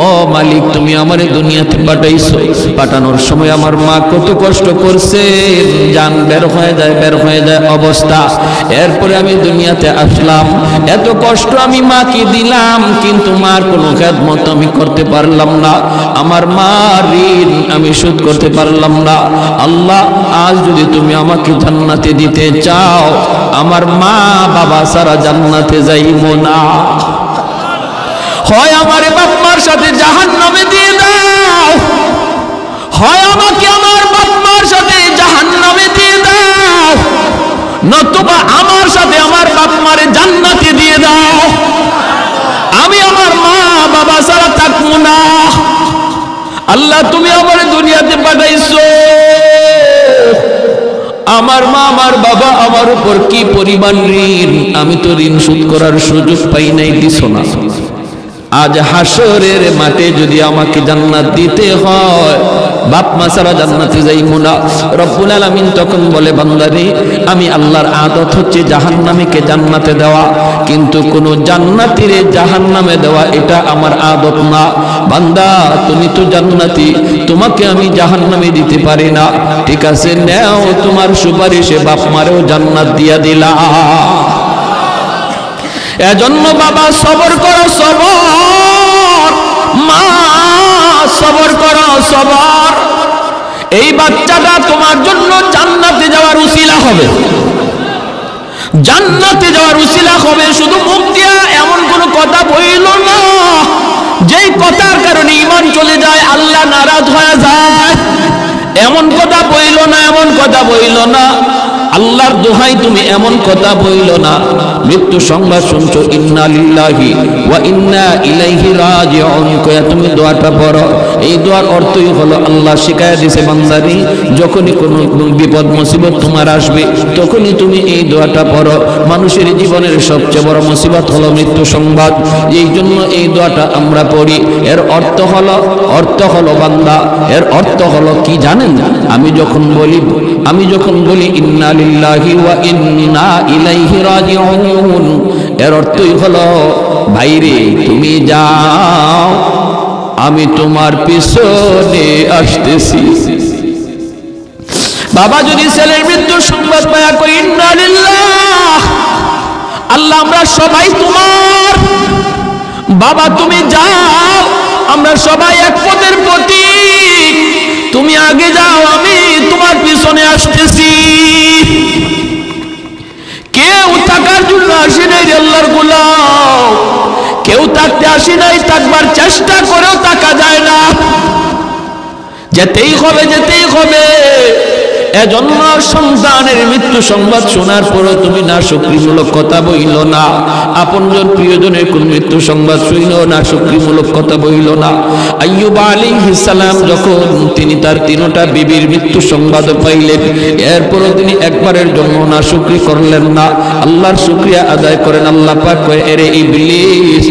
ও মালিক, তুমি আমারে দুনিয়াতে পাঠাইছো, পাঠানোর সময় আমার মা কত কষ্ট করছে, জান বের হয়ে যায় অবস্থা। এরপরে আমি দুনিয়াতে আসলাম, এত কষ্ট আমি মাকে দিলাম, কিন্তু মার কোনো খেদমত আমি করতে পারলাম না, আমার মার ঋণ আমি শোধ করতে পারলাম না। আল্লাহ, আজ যদি তুমি আমাকে জান্নাতে দিতে চাও, আমার মা বাবা সারা জান্নাতে যাইব না, হয় আমার বাপ মার সাথে জাহান্নামে দিয়ে দাও, হয় আমাকে আমার বাপ মার সাথে জাহান্নামে দিয়ে দাও, নতুবা আমার সাথে আমার বাপ মারে জান্নাতে দিয়ে দাও। আমি আমার মা বাবা ছাড়া থাকবো না। আল্লাহ, তুমি আমার দুনিয়াতে পাঠাইছো, আমার মা আমার বাবা আমার উপর কি পরিমাণ ঋণ, আমি তো ঋণ শোধ করার সুযোগ পাই নাই, দিছো না। আজ হাসরের মাঠে যদি আমাকে জান্নাত দিতে হয়, বাপ মা ছাড়া জান্নাতে যাইবো না। রব্বুল আলামিন তখন বলে, বান্দারে, আমি আল্লাহর আদত হচ্ছে জাহান্নামীকে জান্নাতে দেওয়া, কিন্তু কোন জান্নাতীরে জাহান্নামে দেওয়া এটা আমার আদত না। বান্দা, তুমি তো জান্নাতি, তোমাকে আমি জাহান্নামে দিতে পারি না, ঠিক আছে, নাও তোমার সুপারিশে বাপ মারেও জান্নাত দিয়া দিলা। এজন্য বাবা সবর করো, সবর, মা সবর করো, সবর। এই বাচ্চাটা তোমার জন্য জান্নাতে যাওয়ার উসিলা হবে, জান্নাতে যাওয়ার উসিলা হবে। শুধু মুখ দিয়া এমন কোন কথা বইল না যেই কথার কারণে ঈমান চলে যায়, আল্লাহ নারাজ হয়ে যায়, এমন কথা বইল না, এমন কথা বইল না। আল্লাহর দোহাই তুমি এমন কথা বইল না। মৃত্যু সংবাদ শুনছো, ইন্না লিল্লাহি ওয়া ইন্না ইলাইহি রাজিউন কয়া তুমি দোয়াটা পড়ো। এই দোয়ার অর্থই হলো, আল্লাহ শিখায়া দিয়েছে, বান্দারি, যখনই কোনো বিপদ মুসিবত তোমার আসবে, তখনই তুমি এই দোয়াটা পড়ো। মানুষের জীবনের সবচেয়ে বড় মুসিবত হলো মৃত্যু সংবাদ, এই জন্য এই দোয়াটা আমরা পড়ি। এর অর্থ হলো বান্দা, এর অর্থ হলো কি জানেন? আমি যখন বলি ইন্না লিল্লাহি ওয়া ইন্না ইলাইহি রাজিউন, এর অর্থই হলো, ভাইরে তুমি যাও, আমি তোমার পিছনে আসতেছি। বাবা যদি ছেলের মৃত্যুর সংবাদ পায়া কই ইন্না লিল্লাহ, আল্লাহ আমরা সবাই তোমার, বাবা তুমি যাও, আমরা সবাই এক পথের প্রতীক, তুমি আগে যাও, আমি তোমার পিছনে আসতেছি। কেউ থাকার জন্য আসি নাই আল্লাহর গোলাম, কেউ থাকতে আসি নাই, থাকবার চেষ্টা করেও থাকা যায় না, যেতেই হবে, যেতেই হবে। এজন্য সন্তানের মৃত্যু সংবাদ শোনার পরও তুমি না শুকরিমূলক কথা বইল না, আপনজন প্রিয়জনের কোন মৃত্যু সংবাদ শুইল না শুকরিমূলক কথা বইল না। আইয়ুব আলাইহিস সালাম যখন তিনি তার তিনটা বিবির মৃত্যু সংবাদ পাইলেন, এরপরও তিনি একবারের জন্য না শুকরি করলেন না, আল্লাহর শুকরিয়া আদায় করেন। আল্লাহ পাক কয়, এরে ইবলিস,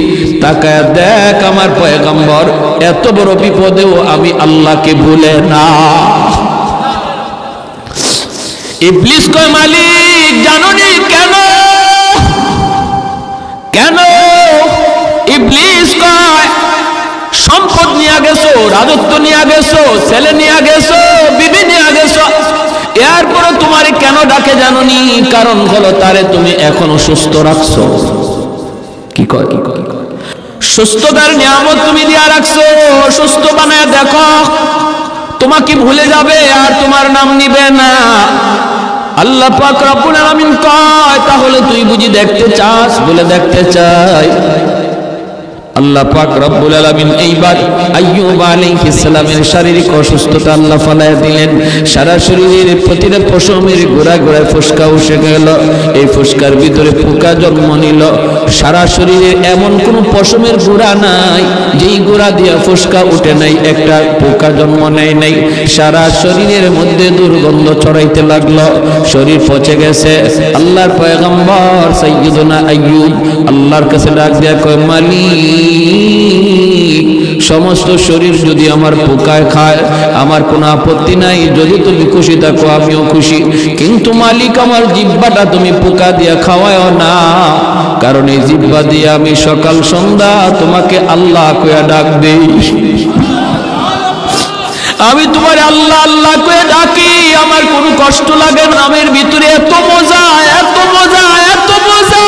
তাকায় দেখ আমার পয়গম্বর এত বড় বিপদেও আমি আল্লাহকে ভুলে না। ইবলিস কয়, মালিক জানোনি কেন? কেন? ইবলিস কয়, সম্পদ নিয়ে গেছো, রাজত্ব নিয়ে গেছো, ছেলে নিয়ে গেছো, বিবি নিয়ে গেছো, এরপরে তোমার কেন ডাকে জানোনি? কারণ হলো তারে তুমি এখনো সুস্থ রাখছো। কি কয়? সুস্থতার নিয়ামত তুমি দিয়া রাখছো, সুস্থ বানায় দেখো, তোমাকে ভুলে যাবে আর তোমার নাম নিবে না। আল্লাহ পাক রব্বুল আলামিন কয়, তাহলে তুই বুঝি দেখতে চাস? বলে দেখতে চাই। আল্লাহ পাক রব্বুল আলামিন এইবার আইয়ুব আলাইহিস সালামের শারীরিক অসুস্থতা আল্লাহ ফালায়া দিলেন। সারা শরীরের প্রতিটা পশমের গোড়ায় গোড়ায় ফোসকা উঠে গেল, এই ফোসকার ভিতরে পোকা জন্ম নিল। সারা শরীরে এমন কোন পশমের গোড়া নাই যেই গোড়া দিয়া ফোসকা উঠে নাই, একটা পোকা জন্ম নেয় নাই। সারা শরীরের মধ্যে দুর্গন্ধ ছড়াইতে লাগলো, শরীর পচে গেছে। আল্লাহর পয়গম্বর সাইয়্যিদুনা আইয়ুব আল্লাহর কাছে ডাক দিয়া কয়, মালিক সমস্ত শরীর যদি আমার পোকায় খায় আমার কোনো আপত্তি নাই, যদি তুমি খুশি থাকো আমিও খুশি, কিন্তু মালিক আমার জিহ্বাটা তুমি পোকা দিয়া খাওয়ায়ও না, কারণ এই জিহ্বা দিয়ে আমি সকাল সন্ধ্যা তোমাকে আল্লাহ কইয়া ডাক দেই। আমি তোমার আল্লাহ আল্লাহ কয়ে ডাকি, আমার কোনো কষ্ট লাগে না, নামের ভিতরে এত মজা, এত মজা, এত মজা।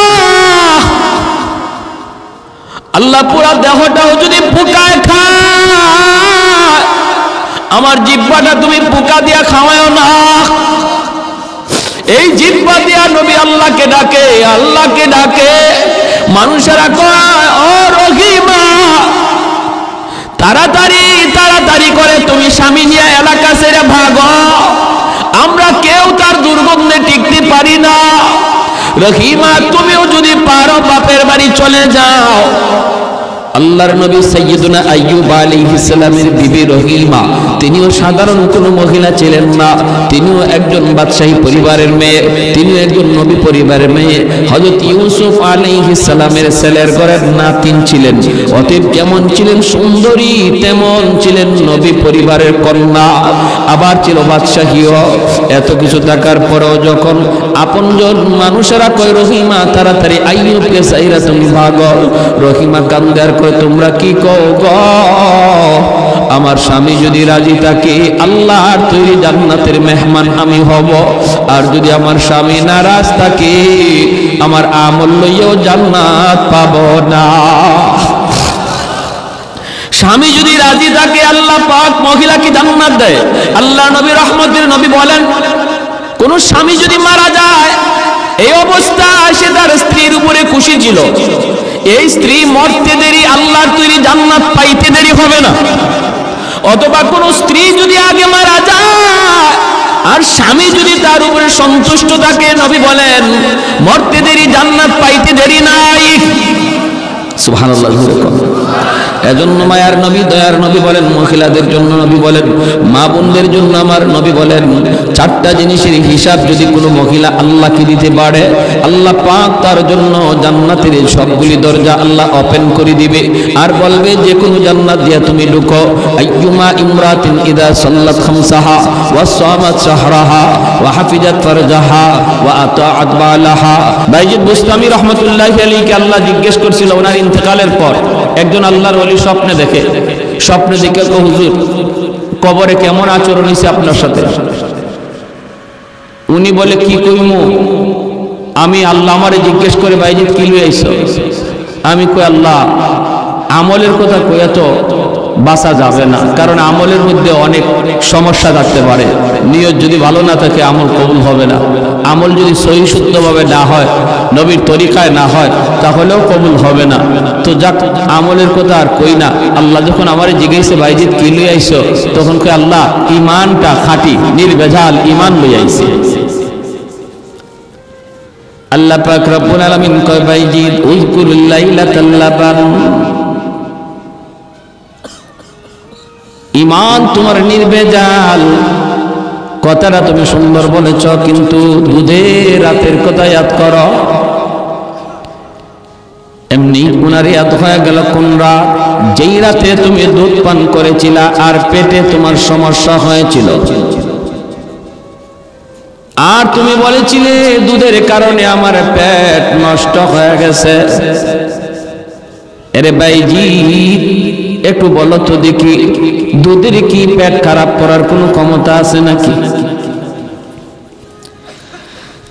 আল্লাহ পুরা দেহটাও যদি পোকায় খায় আমার জিহ্বাটা তুমি পোকা দিয়া খাওয়াও না। এই জিহ্বা দিয়া নবী আল্লাহকে ডাকে, আল্লাহকে ডাকে। মানুষেরা কয় ও রহিমা তাড়াতাড়ি তাড়াতাড়ি করে তুমি স্বামী নিয়ে এলাকা ছেড়ে ভাগো, আমরা কেউ তার দুর্গন্ধে টিকতে পারি না। রহিমা তুমিও যদি পারো বাপের বাড়ি চলে যাও। আল্লাহর নবী সাইয়্যিদুনা আইয়ুব আলাইহিস সালামের বিবি রহিমা তিনিও সাধারণ কোনো মহিলা ছিলেন না, তিনিও একজন বাদশাহী পরিবারের মেয়ে, তিনিও একজন নবী পরিবারের মেয়ে। হযরত ইউসুফ আলাইহিস সালামের ছেলের ঘরের নাতিন ছিলেন, অতএব কেমন ছিলেন সুন্দরী তেমন ছিলেন নবী পরিবারের কন্যা, আবার ছিল বাদশাহীও। এত কিছু থাকার পরেও যখন আপনজন মানুষেরা কয় রহিমা তাড়াতাড়ি আইয়ুবকে চাইরা তুমি ভাগো, রহিমা কান্দার তোমরা কি কও গো, আমার স্বামী যদি রাজি থাকে আল্লাহর তৈরি জান্নাতের মেহমান আমি হব, আর যদি আমার স্বামী নারাজ থাকে আমার আমল লইয়াও জান্নাত পাব না। স্বামী যদি রাজি থাকে আল্লাহ পাক মহিলাকে জান্নাত দেয়। আল্লাহ নবী রহমতের নবী বলেন কোন স্বামী যদি মারা যায় এই অবস্থায় সে তার স্ত্রীর উপরে খুশি ছিল, এই স্ত্রী মরতে দেরি আল্লাহর তৈরি জান্নাত পাইতে দেরি হবে না। অথবা কোন স্ত্রী যদি আগে মারা যায় আর স্বামী যদি তার উপরে সন্তুষ্ট থাকে নবী বলেন মরতে দেরি জান্নাত পাইতে দেরি নাই। সুবহানাল্লাহ। এজন্য মায়ার নবী দয়ার নবী বলেন, মহিলাদের জন্য নবী বলেন, মা বোনদের জন্য আমার নবী বলেন চারটা জিনিসের হিসাব যদি কোনো মহিলা আল্লাহকে দিতে পারে আল্লাহ পাক তার জন্য জান্নাতের সবগুলি দরজা আল্লাহ ওপেন করে দিবে, আর বলবে যে কোনো জান্নাত দিয়া তুমি ঢুকো। আইয়ুমা ইমরাতিন ইদা সাল্লাত খামসাহা ওয়া সামাত শাহরাহা ওয়া হাফিজাত ফারজাহা ওয়া আতাআত বালাহা। বাইজিদ বুস্তামি রাহমাতুল্লাহি আলাইহি আল্লাহ জিজ্ঞেস করছিল ওনার ইন্তেকালের পর, একজন আল্লাহর ওলি স্বপ্নে দেখে, স্বপ্নে দেখে হুজুর কবরে কেমন আচরণ হয়েছে আপনার সাথে। উনি বলে কি কইমু, আমি আল্লাহ আমারে জিজ্ঞেস করে বাইজিদ কি লই আইছো, আমি কই আল্লাহ আমলের কথা কইয়া তো বাঁচা যাবে না, কারণ আমলের মধ্যে অনেক সমস্যা থাকতে পারে, নিয়ত যদি ভালো না থাকে আমল কবুল হবে না, আমল যদি সহি শুদ্ধভাবে না হয় নবীর তরিকায় না হয় তাহলেও কবুল হবে না। তো যাক আমলের কথা আর কই না। আল্লাহ যখন আমারে জিজ্ঞাসা বাইজিদ কি লই আইছো, তখন কই আল্লাহ ঈমানটা খাঁটি নির্ভেজাল ঈমান লই আইছি। আল্লাহ পাক রব্বুল আলামিন কয় বাইজিদ উযকুরুল লাইলাতাল লাবান, ঈমান তোমার নির্ভেজাল, কথাটা তুমি সুন্দর বলেছ, কিন্তু দুধের রাতের কথা ইয়াদ করো। এমনি উনার ইয়াদ হয়ে গেল কোন রাত, যেই রাতে তুমি দুধ পান করেছিলা আর পেটে তোমার সমস্যা হয়েছিল, আর তুমি বলেছিলে দুধের কারণে আমার পেট নষ্ট হয়ে গেছে। আরে ভাইজি একটু বলো তো দেখি, দুধের কি পেট খারাপ করার কোনো ক্ষমতা আছে নাকি?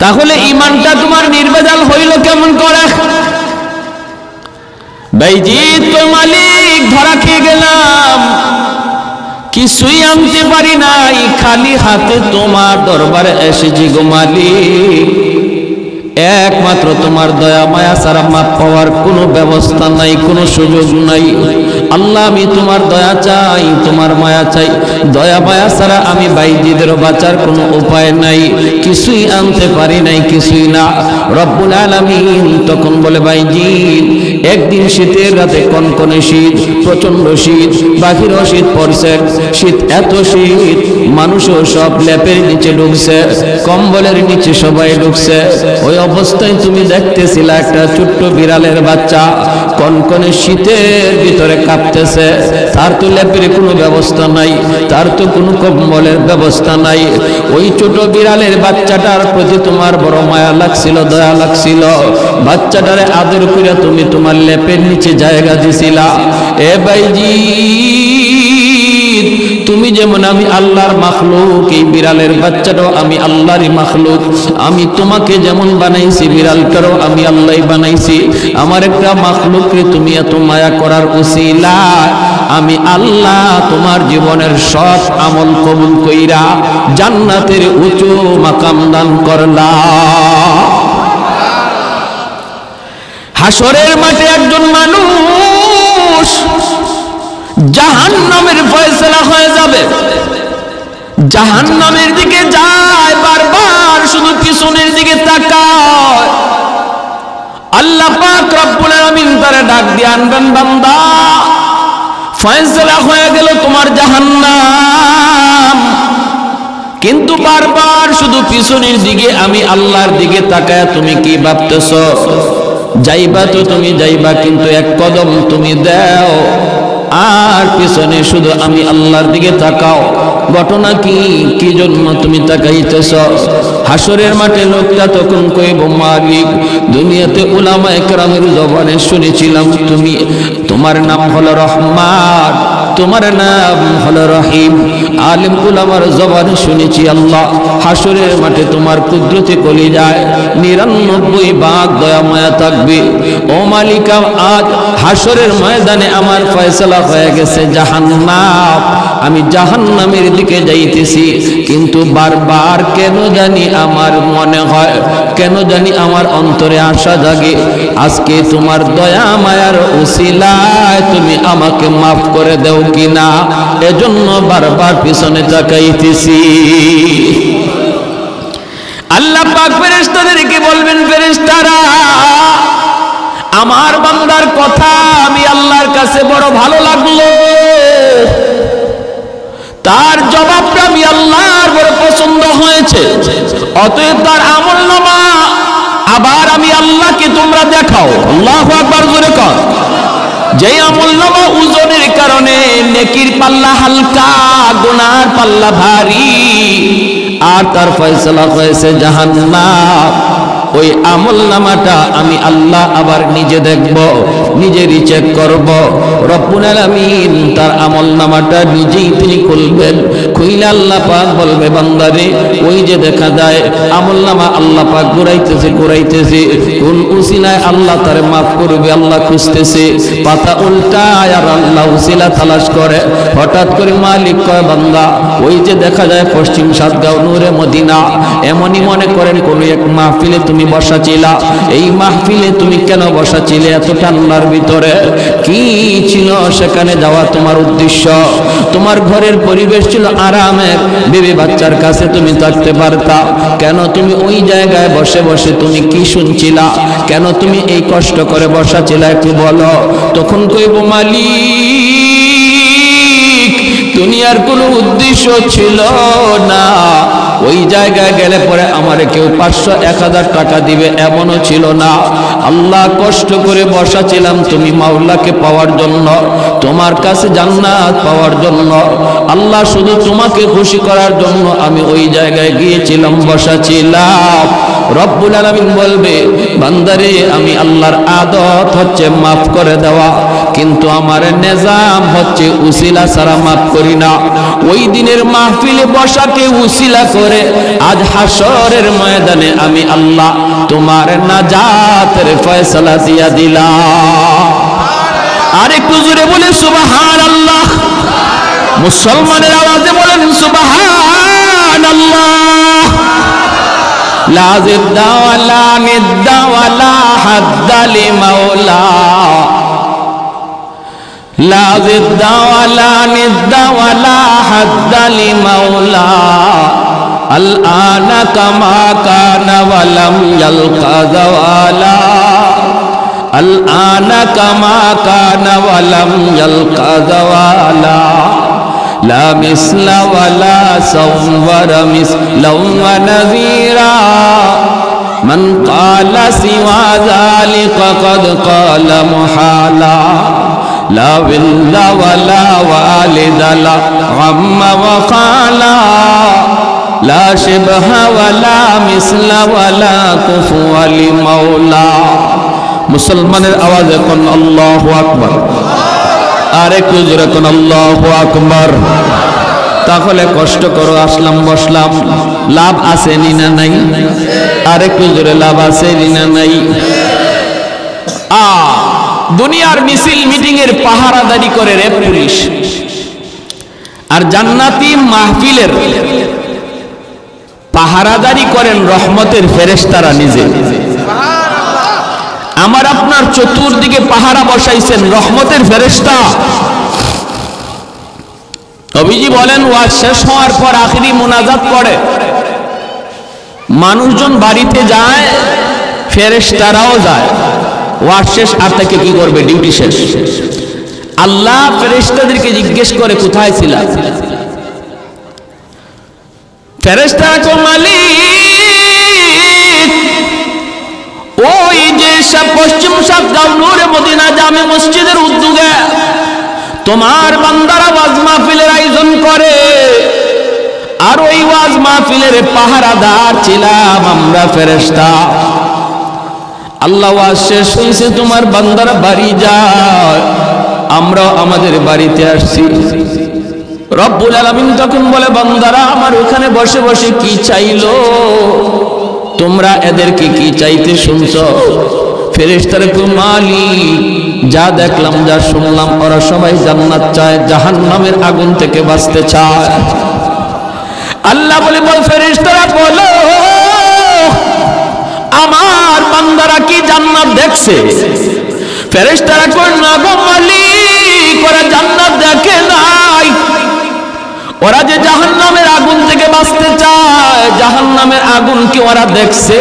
তাহলে ঈমানটা তোমার নির্ভেজাল হইল কেমন করে? ভাইজি তো মালিক ধরা খেয়ে গেলাম, কিছুই আনতে পারি নাই, খালি হাতে তোমার দরবারে এসেছি গো মালিক, একমাত্র তোমার দয়া মায়া ছাড়া মাপ পাওয়ার কোনো ব্যবস্থা নাই, কোনো সুযোগ নাই। আল্লাহ আমি তোমার দয়া চাই, তোমার মায়া চাই, দয়া মায়া ছাড়া আমি বাইজিদের বাঁচার কোনো উপায় নাই, কিছুই আনতে পারি নাই, কিছুই না। রব্বুল আলামিন তখন বলে বাইজিদ একদিন শীতের রাতে কনকনে শীত, প্রচন্ড শীত, বাহিরও শীত পড়ছে, শীত এত শীত মানুষও সব লেপের নিচে ঢুকছে, কম্বলের নিচে সবাই ঢুকছে। ওই অবস্থায় তুমি দেখতেছিলা একটা ছোট্ট বিড়ালের বাচ্চা কনকনে শীতের ভিতরে কাঁপতেছে, তার তো লেপের কোনো ব্যবস্থা নাই, তার তো কোনো কম্বলের ব্যবস্থা নাই। ওই ছোট বিড়ালের বাচ্চাটার প্রতি তোমার বড় মায়া লাগছিল, দয়া লাগছিল, বাচ্চাটারে আদর করে তুমি তোমার লেপের নিচে জায়গা দিছিলা। এ ভাইজি, তুমি যেমন আমি আল্লাহর মাখলুক, এই বিড়ালের বাচ্চাটাও আমি আল্লাহরই মাখলুক। আমি তোমাকে যেমন বানাইছি, বিড়ালটারও আমি আল্লাহই বানাইছি। আমার একটা মাখলুককে তুমি এত মায়া করার উসিলা আমি আল্লাহ তোমার জীবনের সব আমল কবুল কইরা জান্নাতের উঁচু মাকাম দান করলাম। হাসরের মাঠে একজন মানুষ জাহান্নামের ফয়সালা হয়ে যাবে, জাহান্নামের দিকে যায়, বারবার শুধু পিছনের দিকে তাকায়। আল্লাহ পাক রব্বুল আলামিন তারে ডাক দিয়ে আনবেন, বান্দা ফয়সালা হয়ে গেল তোমার জাহান্নাম, কিন্তু বারবার শুধু পিছনের দিকে আমি আল্লাহর দিকে তাকায় তুমি কি ভাবতেছ? যাইবা তো তুমি যাইবা, কিন্তু এক কদম তুমি দাও আর পিছনে শুধু আমি আল্লাহর দিকে তাকাও। ঘটনা কি, কি জন্য তুমি তাকাইতেছ? হাসরের মাঠে লোকটা তখন কইব, মালিক দুনিয়াতে উলামায়ে কেরামের জবানে শুনেছিলাম তুমি, তোমার নাম হলো রহমান, তোমার নাম হলো রহিম। আলেম উলামার জবানে শুনেছি আল্লাহ, হাসরের মাঠে তোমার কুদরতে কলিজায় 99 ভাগ দয়া মায়া থাকবে। ও মালিকা, আজ হাসরের ময়দানে আমার ফয়সালা হয়ে গেছে জাহান্নাম, আমি জাহান্নামের দিকে যাইতেছি, কিন্তু বারবার কেন জানি আমার মনে হয়, কেন জানি আমার অন্তরে আশা জাগে, আজকে তোমার দয়া মায়ার উসিলায় তুমি আমাকে মাফ করে দাও কিনা, এজন্য বারবার পিছনে তাকাইতেছি। আল্লাহ পাক ফেরেশতাদেরকে বলবেন, ফেরেশতারা আমার বান্দার কথা আমি আল্লাহর কাছে বড় ভালো লাগলো, তার জবাবটা আমি আল্লাহর বড় পছন্দ হয়েছে, অতএব তার আমলনামা আবার আমি আল্লাহকে তোমরা দেখাও। আল্লাহু আকবার, জোরে কর। যেই আমলনামা ওজনের কারণে নেকির পাল্লা হালকা, গুনার পাল্লা ভারী, আর তার ফয়সালা হয়েছে জাহান্নাম, ওই আমলনামাটা আমি আল্লাহ আবার নিজে দেখব, নিজেরই চেক করব। রব্বুল আলামিন তার আমলনামাটা নিজেই তিনি খুলবেন, খুইলে আল্লাহ পাক বলবে, বান্দারে ওই যে দেখা যায় আমলনামা আল্লাহ পাক ঘুরাইতেছে, কোন উসিলায় আল্লাহ তারে মাফ করবে আল্লাহ খুঁজতেছে, পাতা উল্টায় আর আল্লাহ উসিলা তালাশ করে। হঠাৎ করে মালিক কয়, বান্দা ওই যে দেখা যায় পশ্চিম সাতগাঁও নূরে মদিনা, এমনই মনে করেন কোন এক মাহফিলে তুমি বসা ছিলা, এই মাহফিলে তুমি কেন বসা ছিলে? এত ঠান্ডার ভিতরে কি ছিল সেখানে যাওয়া তোমার উদ্দেশ্য? তোমার ঘরের পরিবেশ ছিল আরামের, বিবি বাচ্চার কাছে তুমি থাকতে পারতা, কেন তুমি ওই জায়গায় বসে বসে তুমি কি শুনছিলা? কেন তুমি এই কষ্ট করে বসা ছিলা একটু বলো। তখন কইব, মালিক দুনিয়ার কোনো উদ্দেশ্য ছিল না, ওই জায়গায় গেলে পরে আমারে কেউ 500-1000 টাকা দিবে এমনও ছিল না। আল্লাহ কষ্ট করে বসা ছিলাম তুমি মাওলাকে পাওয়ার জন্য, তোমার কাছে জান্নাত পাওয়ার জন্য। আল্লাহ শুধু তোমাকে খুশি করার জন্য আমি ওই জায়গায় গিয়েছিলাম, বসা ছিলাম। রব্বুল আলামিন বলবে, বান্দারে আমি আল্লাহর আদত হচ্ছে মাফ করে দেওয়া, কিন্তু আমার নিজাম হচ্ছে উসিলা ছাড়া মাফ করি না। ওই দিনের মাহফিলে বসাকে উসিলা করে আজ হাসরের ময়দানে আমি আল্লাহ তোমার নাজাতের ফয়সালা দিয়া দিলাম। আর একটু জোরে বলে সুবহানাল্লাহ। মুসলমানের আওয়াজে বলেন সুবহানাল্লাহ। লা জিদ্দা ওয়ালা নিদ্দা ওয়ালা হাদ্দা লিমাওলা, লা জিদ্দা ওয়ালা নিদ্দা ওয়ালা হাদ্দা লিমাওলা, আল আনা কামা কানা ওয়ালাম ইয়ালকা যাওয়ালা, আল আনা কামা কানা ওয়ালাম ইয়ালকা যাওয়ালা, লা মিসলা ওয়ালা সাওয়ারা মিসলাম ওয়া নাযীরা, মান ক্বালা সিওয়া যালিকা ক্বাদ ক্বালা মুহালা লা বিল্লা ওয়ালা ওয়ালিদা লা আম্মা ওয়া খালা লা শিবহা ওয়ালা মিসলা ওয়ালা কুফুয়া লি মাওলা। মুসলমানের আওয়াজে কোন আল্লাহু আকবার, আর একটু জোরে কোন আল্লাহু আকবার। তাহলে কষ্ট করো, আসলাম বসলাম, লাভ আছে নি না নাই? আর একটু জোরে, লাভ আছে নি না নাই? দুনিয়ার মিছিল মিটিং এর পাহারাদারি করে র্যাব পুলিশ, আর জান্নাতি মাহফিলের পাহারাদারি করেন রহমতের ফেরেশতারা নিজে। আমার আপনার চতুর্দিকে পাহারা বসাইছেন রহমতের ফেরেশতা। নবীজি বলেন, ওয়াজ শেষ হওয়ার পর আখিরি মুনাজাত করে মানুষজন বাড়িতে যায়, ফেরেশতারাও যায়। ওয়াজ শেষ, আর থেকে কি করবে? ডিউটি শেষ। আল্লাহ ফেরেশতাদেরকে জিজ্ঞেস করে, কোথায় ছিলা? ফেরেশতারা কো, মালিক ওই যে পশ্চিম সাতগাঁও নূরে মদিনা জামে মসজিদের উদ্যোগে তোমার বান্দারা ওয়াজ মাহফিলের আয়োজন করে, আর ওই ওয়াজ মাহফিলের পাহারাদার ছিলাম আমরা ফেরেশতা। আল্লাহ ওয়াজ শেষ হয়েছে, তোমার বান্দারা বাড়ি যায়, আমরা আমাদের বাড়িতে আসছি। রব্বুল আলামিন তখন বলে, বান্দারা আমার ওখানে বসে বসে কি চাইলো? তোমরা এদেরকে কি চাইতে শুনছো? ফেরেশতারা কো, মালিক যা দেখলাম, যা শুনলাম, ওরা সবাই জান্নাত চায়, জাহান্নামের আগুন থেকে বাঁচতে চায়। আল্লাহ বলে, বল ফেরেশতারা বলো, আমার বান্দারা কি জান্নাত দেখছে? ফেরেশতারা কই, না গো মালিক, ওরা জান্নাত দেখে নাই, ওরা যে জাহান্নামের আগুন থেকে বাঁচতে চায়, জাহান্নামের আগুন কি ওরা দেখছে?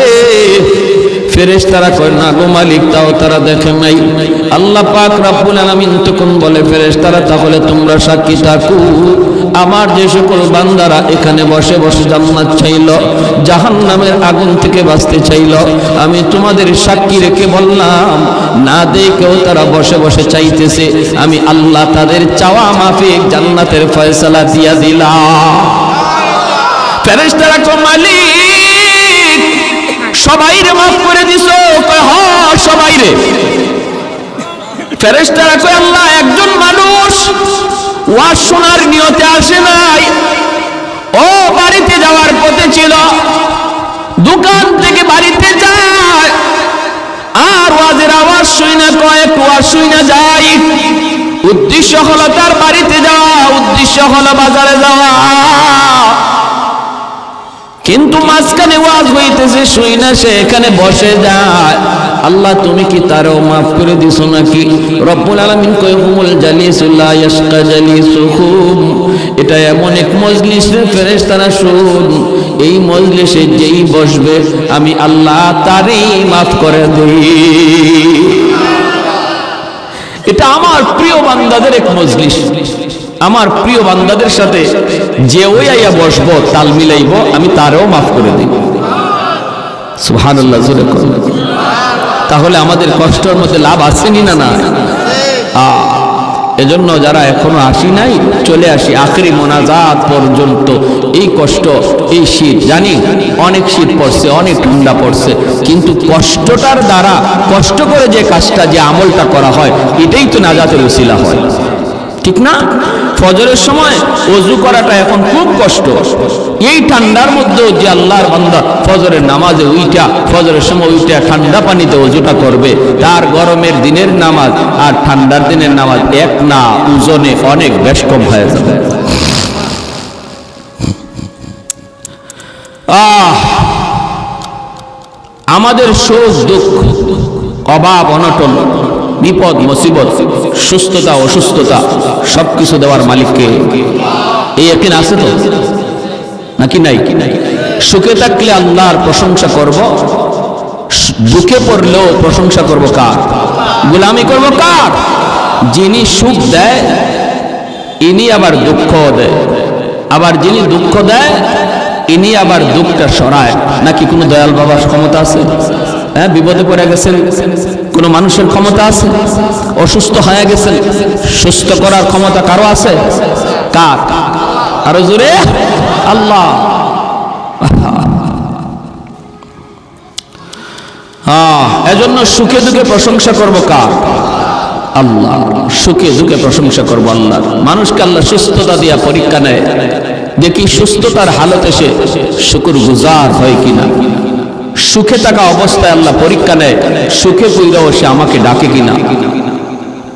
ফেরেশতারা কয়, না গো মালিক, তাও তারা দেখে নাই। আল্লাহ পাক রব্বুল আলামিন তখন বলে, ফেরেশতারা তাহলে তোমরা সাক্ষী থাকো, আমার যে সকল বান্দারা এখানে বসে বসে জান্নাত চাইল, জাহান্নামের আগুন থেকে বাঁচতে চাইল, আমি তোমাদের সাক্ষী রেখে বললাম, না দেখেও তারা বসে বসে চাইতেছে, আমি আল্লাহ তাদের চাওয়া মাফিক জান্নাতের ফয়সালা দিয়া দিলাম। ফেরেশতারা কয়, মালিক সবাইরে মাফ করে দিছো? কয়, হ্যাঁ সবাইরে। ফেরেশতারা কয়, আল্লাহ একজন মানুষ ওয়াজ শোনার নিয়তে আসে নাই, ও বাড়িতে যাওয়ার পথে ছিল, দোকান থেকে বাড়িতে যায়, আর ওয়াজের আওয়াজ শুই না, কয়েক ওয়াজ শুই না যায়। উদ্দেশ্য হলো তার বাড়িতে যাওয়া, উদ্দেশ্য হলো বাজারে যাওয়া, কিন্তু মাঝখানে ওয়াজ হইতেছে, শুই না, সে এখানে বসে যায়। আল্লাহ তুমি কি তারও মাফ করে দিছো নাকি? রব্বুল আলামিন কয়, হুমুল জালিসুল লা ইয়াশকা জালিসুহুম, এটা এমন এক মজলিস রে ফেরেশতারা, শুন, এই মজলিসে যেই বসবে আমি আল্লাহ তারই মাফ করে দেই। এটা আমার প্রিয় বান্দাদের এক মজলিস, আমার প্রিয় বান্দাদের সাথে যে ওই আইয়া বসবো, তাল মিলাইব, আমি তারও মাফ করে দিব। সুবহানাল্লাহ, জোরে করুন। তাহলে আমাদের কষ্টের মধ্যে লাভ আসেনি না? না। এজন্য যারা এখনো আসি নাই, চলে আসি আখেরি মোনাজাত পর্যন্ত। এই কষ্ট, এই শীত, জানি অনেক শীত পড়ছে, অনেক ঠান্ডা পড়ছে, কিন্তু কষ্টটার দ্বারা, কষ্ট করে যে কাজটা, যে আমলটা করা হয়, এটাই তো নাজাতের উসিলা হয়, ঠিক না? ফজরের সময় ওযু করাটা এখন খুব কষ্ট, এই ঠান্ডার মধ্যেও যে আল্লাহর বান্দা ফজরের নামাজে উইটা, ফজরের সময় উইটা ঠান্ডা পানিতে ওযুটা করবে, তার গরমের দিনের নামাজ আর ঠান্ডার দিনের নামাজ এক না, ওজনে অনেক বেশ কম হয়ে যাবে। আমাদের সুখ দুঃখ, অভাব অনটন, বিপদ মুসিবত, সুস্থতা অসুস্থতা, সবকিছু দেওয়ার মালিককে। এই ইয়াকিন আছে তো নাকি নাই? সুখে থাকলে আল্লাহর প্রশংসা করব, দুঃখে পড়লেও প্রশংসা করব কার? গোলামি করব কার? যিনি সুখ দেয়, ইনি আবার দুঃখ দেয়, আবার যিনি দুঃখ দেয়, ইনি আবার দুঃখটা সরায়, নাকি কোনো দয়াল বাবার ক্ষমতা আছে? হ্যাঁ, বিপদে পড়ে গেছেন, কোনো মানুষের ক্ষমতা আছে? অসুস্থ হয়ে গেছেন, সুস্থ করার ক্ষমতা কারো আছে? কার? আরো জোরে আল্লাহ। হ্যাঁ, এজন্য সুখে দুঃখে প্রশংসা করব কার? আল্লাহ। সুখে দুঃখে প্রশংসা করব আল্লাহ। মানুষকে আল্লাহ সুস্থতা দিয়া পরীক্ষা নেয়, দেখি সুস্থতার হালতে সে শুকর গুজার হয় কিনা। সুখে থাকা অবস্থায় আল্লাহ পরীক্ষা নেয়, সুখে পইরাও সে আমাকে ডাকে কিনা।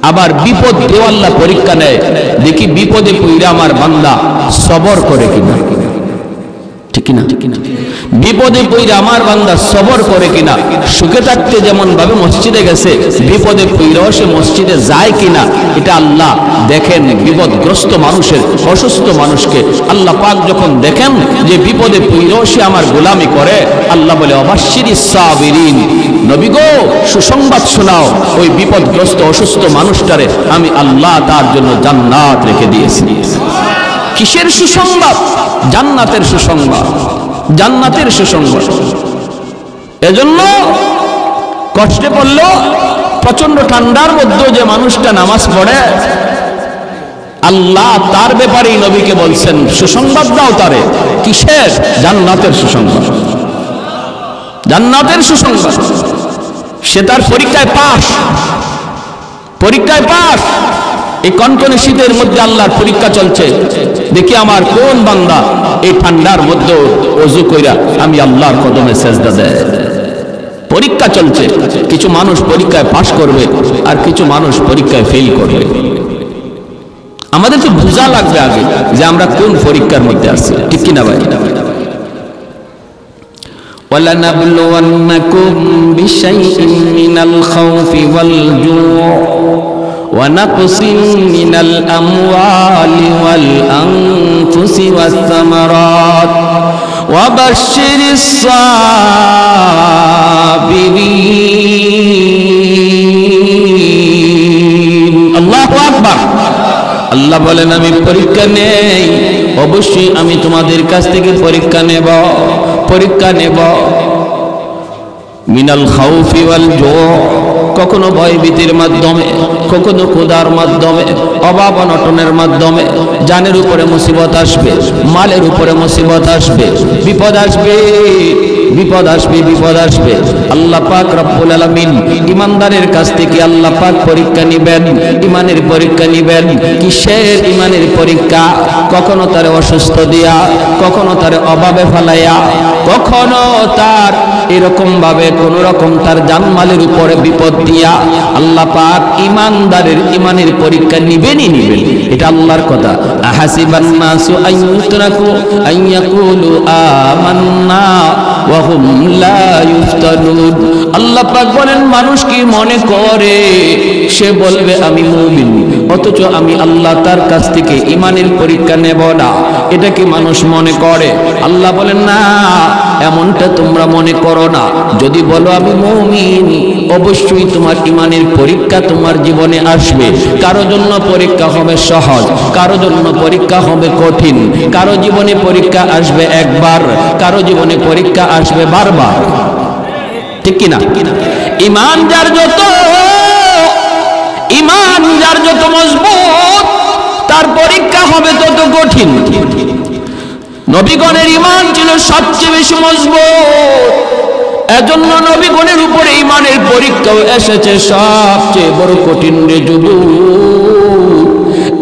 আবার বিপদ দিয়েও আল্লাহ পরীক্ষা নেয়, দেখি বিপদে পইরা আমার বান্দা সবর করে কিনা। ঠিক কিনা? বিপদে পইরা আমার বান্দা সবর করে কিনা। সুখে থাকতে যেমন ভাবে মসজিদে গেছে, বিপদে পইরাও সে মসজিদে যায় কিনা, এটা আল্লাহ দেখেন। বিপদগ্রস্ত মানুষের, অসুস্থ মানুষকে আল্লাহ পাক যখন দেখেন যে বিপদে পইরাও সে আমার গোলামি করে, আল্লাহ বলে অবাশশিরিস সাবিরিন, নবী গো সুসংবাদ শোনাও, ওই বিপদগ্রস্ত অসুস্থ মানুষটারে আমি আল্লাহ তার জন্য জান্নাত রেখে দিয়েছি। কিসের সুসংবাদ? জান্নাতের সুসংবাদ, জান্নাতের সুসংবাদ। এজন্য কষ্টে পড়লো, প্রচন্ড ঠান্ডার মধ্যে যে মানুষটা নামাজ পড়ে, আল্লাহ তার ব্যাপারেই নবীকে বলছেন সুসংবাদ দাও তারে। কিসের? জান্নাতের সুসংবাদ, জান্নাতের সুসংবাদ। সে তার পরীক্ষায় পাস, পরীক্ষায় পাস। এই কনকনে শীতের মধ্যে আল্লাহর পরীক্ষা চলছে, দেখি আমার কোন বান্দা এই ঠান্ডার মধ্যে ওযু কইরা আমি আল্লাহর কদমে সেজদা দেয়। পরীক্ষা চলছে, কিছু মানুষ পরীক্ষায় পাস করবে আর কিছু মানুষ পরীক্ষায় ফেল করবে। আমাদের তো বোঝা লাগবে আগে যে আমরা কোন পরীক্ষার মধ্যে আছি, ঠিক কিনা ভাই? وَلَنَبْلُوَنَّكُمْ بِشَيْءٍ مِّنَ الْخَوْفِ وَالْجُوعِ وَنَقْصٍ مِّنَ الْأَمْوَالِ وَالْأَنفُسِ وَالثَّمَرَاتِ وَبَشِّرِ الصَّابِرِينَ। আল্লাহু আকবার। আল্লাহ বলেন আমি পরীক্ষা নেই, অবশ্যই আমি তোমাদের কাছ থেকে পরীক্ষা নেব, পরীক্ষা নেব। মিনাল খাউফি ওয়াল জু, কখনো ভয়ভীতির মাধ্যমে, কখনো ক্ষুধার মাধ্যমে, অভাব অনটনের মাধ্যমে। জানের উপরে মুসিবত আসবে, মালের উপরে মুসিবত আসবে, বিপদ আসবে, বিপদ আসবে, বিপদ আসবে। আল্লাহ পাক রব্বুল আলামিন ইমানদারের কাছ থেকে আল্লাহ পাক পরীক্ষা নিবেন, ইমানের পরীক্ষা নিবেন। কিসের ইমানের পরীক্ষা? কখনো তারে অসুস্থ দিয়া, কখনো তারে অভাবে ফেলাইয়া, কখনো তার এরকম ভাবে কোন রকম তার জানমালের উপরে বিপদ দিয়া আল্লাহ পাক ইমানদারের ইমানের পরীক্ষা নিবেনই নিবেন। এটা আল্লাহর কথা। আহাসিবান নাসু আইয়ুতরাকু আইয়াকুলু আমান্না ওয়া হুম লা ইফতানুন। আল্লাহ পাক বলেন মানুষ কি মনে করে সে বলবে আমি মুমিন, অথচ আমি আল্লাহ তার কাছ থেকে ইমানের পরীক্ষা নেব না, এটা কি মানুষ মনে করে? আল্লাহ বলেন না, এমনটা তোমরা মনে করো না। যদি বলো আমি মুমিন, অবশ্যই তোমার ইমানের পরীক্ষা তোমার জীবনে আসবে। কারো জন্য পরীক্ষা হবে সহজ, কারো জন্য পরীক্ষা হবে কঠিন। কারো জীবনে পরীক্ষা আসবে একবার, কারো জীবনে পরীক্ষা আসবে বারবার, ঠিক কিনা? ইমান যার যত, ইমান যার যত মজবুত, তার পরীক্ষা হবে তত কঠিন। নবীগণের ইমান ছিল সবচেয়ে বেশি মজবুত, এজন্য নবীগণের উপরে ইমানের পরীক্ষাও এসেছে সবচেয়ে বড় কঠিন। রে যুবক,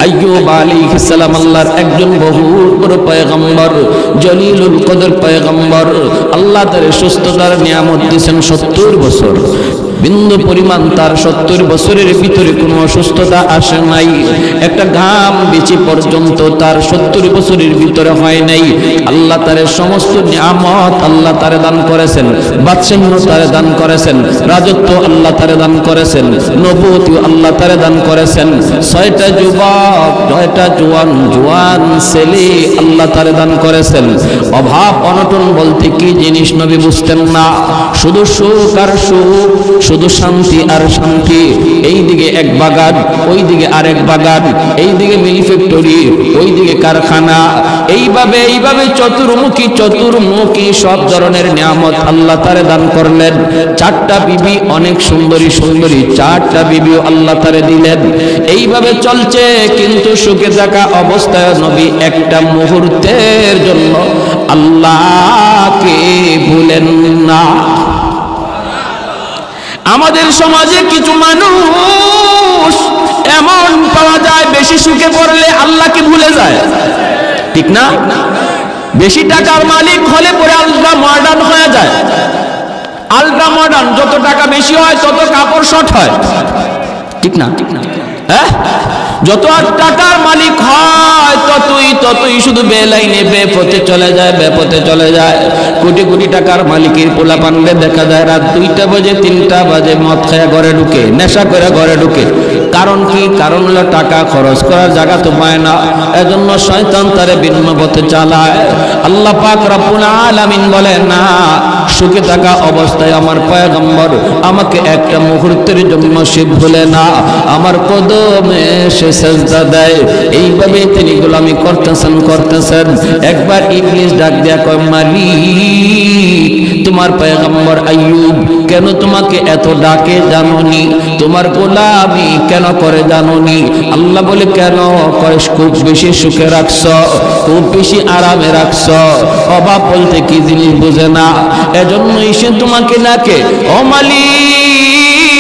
আইয়ুব আলাইহিস সালাম আল্লাহর একজন বহু বড় পয়গম্বর, জলিলুল কদর পয়গম্বর। আল্লাহ তার সুস্থতার নিয়ামত দিয়েছেন 70 বছর। বিন্দু পরিমাণ তার 70 বছরের ভিতরে কোনো অসুস্থতা আসে নাই, একটা ঘাম বিচি পর্যন্ত তার 70 বছরের ভিতরে হয় নাই। আল্লাহ তার সমস্ত নিয়ামত আল্লাহ তারে দান করেছেন, বাদশাহীও তারে দান করেছেন, রাজত্ব আল্লাহ তারে দান করেছেন, নবুয়তিও আল্লাহ তারে দান করেছেন। 6টা যুবক, 6টা জোয়ান ছেলে আল্লাহ তারে দান করেছেন। অভাব অনটন বলতে কি জিনিস নবী বুঝতেন না, শুধু সুখ আর সুখ, শুধু শান্তি আর শান্তি। এই দিকে এক বাগান, ওই দিকে আরেক বাগান, এই দিকে মিল ফ্যাক্টরি, ওই দিকে কারখানা। এইভাবে এইভাবে চতুর্মুখী সব ধরনের নিয়ামত আল্লাহ তারে দান করলেন। 4টা বিবি অনেক সুন্দরী 4টা বিবিও আল্লাহ তারে দিলেন। এইভাবে চলছে, কিন্তু সুখে থাকা অবস্থায় নবী একটা মুহূর্তের জন্য আল্লাহকে ভুলেন না। আমাদের সমাজে কিছু মানুষ এমন পাওয়া যায়, বেশি সুখে পড়লে আল্লাহকে ভুলে যায়, ঠিক না? বেশি টাকার মালিক হলে পরে আল্লাহ মডার্ন হয়ে যায়। আলট্রা মডার্ন, যত টাকা বেশি হয় তত কাপড় শর্ট হয়, ঠিক না? হ্যাঁ, যত আর টাকার মালিক হয় ততই শুধু বেলাইনে বেপথে চলে যায়। কোটি টাকার মালিকের পোলা পান্ডে দেখা যায় রাত 2টা বাজে 3টা বাজে মদ খায়া ঘরে ঢুকে, নেশা করে ঘরে ঢুকে। কারণ কি? কারণ হলো টাকা খরচ করার জায়গা তো পায় না, এজন্য শয়তান তারে ভিন্ন পথে চালায়। আল্লাহ পাক রব্বুল আলামিন বলে, না, সুখে থাকা অবস্থায় আমার পয়গম্বর আমাকে একটা মুহূর্তের জন্য সে ভুলে না, আমার কদমে সে সেজদা দেয়। এইভাবে তিনি গোলামি করতেছেন। একবার ইবলিস ডাক দিয়া কয়, মালিক, তোমার পয়গম্বর আইয়ুব কেন তোমাকে এত ডাকে জানোনি? তোমার গোলামি কেন করে জানোনি? আল্লাহ বলে, কেন? কয়, খুব বেশি সুখে রাখছ, খুব বেশি আরামে রাখছ, অভাব বলতে কি জিনিস বুঝে না, এজন্যই সে তোমাকে ডাকে। ও মালিক,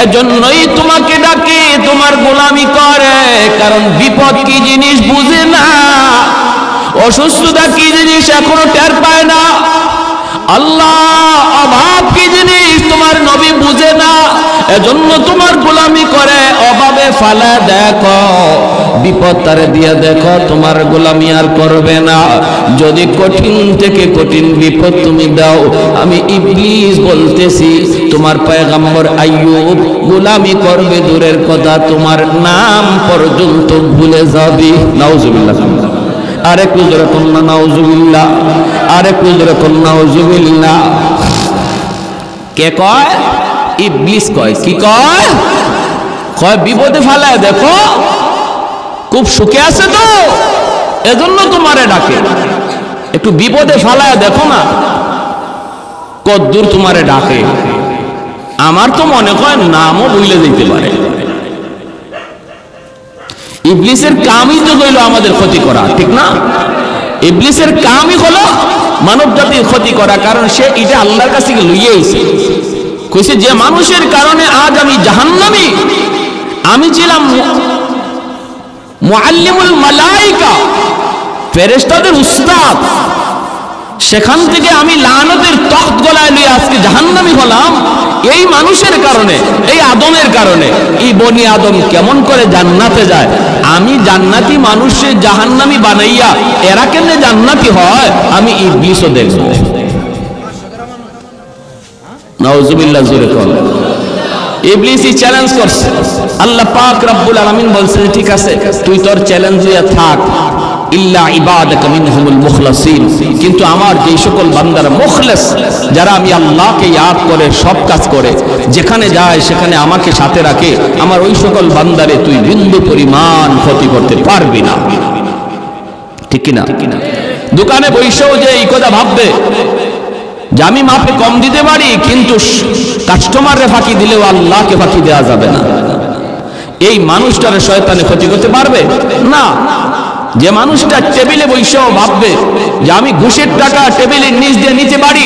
এজন্যই তোমাকে ডাকে, তোমার গোলামি করে, কারণ বিপদ কি জিনিস বুঝে না, অসুস্থতা কি জিনিস এখনো টের পায় না। আল্লাহ, অভাব কি জিনিস তোমার নবী বুঝে না, এজন্য তোমার গোলামি করে, অভাবে ফালা দেখো, বিপদ তারে দিয়ে দেখো, তোমার গোলামি আর করবে না। যদি কঠিন থেকে কঠিন বিপদ তুমি দাও, আমি ইবলিস বলতেছি তোমার পয়গম্বর আইয়ুব গোলামি করবে দূরের কথা, তোমার নাম পর্যন্ত ভুলে যাবে। নাউজুবিল্লাহ। আরে কুজরে কন্যা নাউজুবিল্লাহ, আরে কুজরে কন্যা নাউজুবিল্লাহ। কে কয়? ইবলিস কয়। কি কয়? কয় বিপদে ফেলায় দেখো, খুব সুখে আছে তো এজন্য তোমারে ডাকে, একটু বিপদে ফেলায় দেখো না কদ্দূর তোমারে ডাকে। আমার তো মনে হয় নামও ভুলে যেতে পারে। ইবলিসের কামই তো হইল আমাদের ক্ষতি করা, ঠিক না? ইবলিসের কামই হলো মানব জাতির ক্ষতি করা, কারণ সে এটা আল্লাহর কাছে লইয়েছে। কইছে, যে মানুষের কারণে আজ আমি জাহান্নামী, আমি ছিলাম মুআল্লিমুল মালাইকা, ফেরেশতাদের উস্তাদ, সেখান থেকে আমি লানতের তখ্ত গলায় নিয়ে আজকে জাহান্নামী হলাম এই মানুষের কারণে, এই আদমের কারণে। এই বনি আদম কেমন করে জান্নাতে যায়? আমি জান্নাতি মানুষে জাহান্নামী বানাইয়া এরা কেমনে জান্নাতি হয়, আমি ইবলিসও দেখব। নাউজুবিল্লাহ, জোরে কর। ইবলিসই চ্যালেঞ্জ করছে। আল্লাহ পাক রব্বুল আলামিন বলছে, ঠিক আছে তুই তোর চ্যালেঞ্জ দিয়ে থাক, ইল্লা ইবাদাকা মিনহুমুল মুখলাসিন, কিন্তু আমার যে সকল বান্দারা মুখলেস, যারা আমি আল্লাহকে ইয়াদ করে সব কাজ করে, যেখানে যায় সেখানে আমাকে সাথে রাখে, আমার ওই সকল বান্দারে তুই বিন্দু পরিমাণ ক্ষতি করতে পারবি না, ঠিক কিনা? দোকানে বসেও যে এই কথা ভাববে যে আমি মাপে কম দিতে পারি, কিন্তু কাস্টমাররে ফাঁকি দিলেও আল্লাহকে ফাঁকি দেওয়া যাবে না, এই মানুষটারে শয়তানে ক্ষতি করতে পারবে না। যে মানুষটা টেবিলে বসেও ভাববে যে আমি ঘুষের টাকা টেবিলের নিচ দিয়ে নিতে পারি,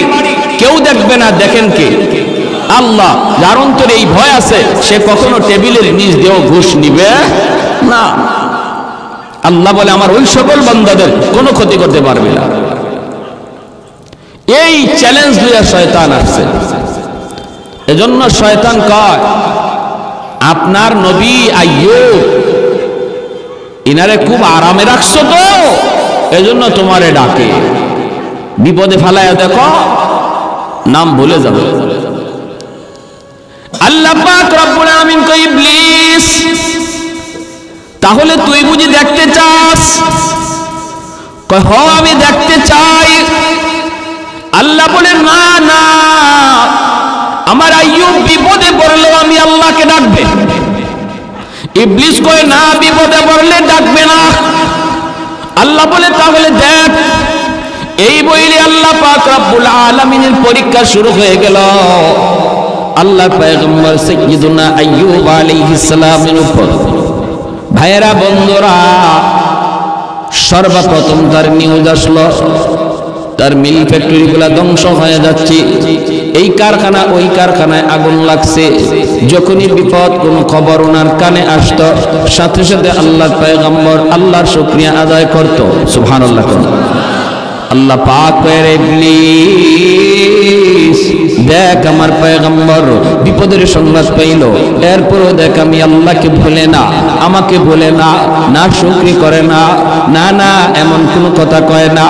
কেউ দেখবে না, দেখেন কে? আল্লাহ। যার অন্তরে এই ভয় আছে, সে কখনো টেবিলের নিচ দিয়েও ঘুষ নিবে না। আল্লাহ বলে, আমার ওই সকল বান্দাদের কোনো ক্ষতি করতে পারবে না। এই চ্যালেঞ্জ দিয়ে শয়তান আসছে। এজন্য শয়তান কয়, আপনার নবী আইয়ুব ইনারে খুব আরামে রাখছো তো এজন্য তোমারে ডাকে, বিপদে ফেলায়া দেখো নাম ভুলে যাবে। আল্লাহ পাক রব্বুল আলামিন কয়, ইবলিস তাহলে তুই বুঝি দেখতে চাস? কয়, হ্যাঁ আমি দেখতে চাই। আল্লাহ বলে, না না, আমার আইয়ুব বিপদে পড়লেও আমি আল্লাহকে ডাকবে। ইবলিস কয়, না, বিপদে পড়লে ডাকবে না, আল্লাহ বলে তাহলে দেখ, এই বইলে আল্লাহ পাক রব্বুল আলামিনের পরীক্ষা শুরু হয়ে গেল আল্লাহর পয়গম্বর সাইয়্যিদুনা আইয়ুব আলাইহিস সালামের উপর। ভাইয়েরা বন্ধুরা, সর্বপ্রথম তার নিউজ আসলো তার মিল ফ্যাক্টরিগুলা ধ্বংস হয়ে যাচ্ছে, এই কারখানা ওই কারখানায় আগুন লাগছে। যখনই বিপদ কোনো খবর ওনার কানে আসতো, সাথে সাথে আল্লাহর পয়গম্বর আল্লাহর শুকরিয়া আদায় করত। সুবহানাল্লাহ। আল্লাহ পাক কয়ে, ইবলিস দেখ আমার পয়গম্বর বিপদের সংবাদ পাইল, এরপরও দেখ আমি আল্লাহকে ভুলে না, আমাকে ভুলে না, না শুকরি করে না, না না এমন কোনো কথা কয় না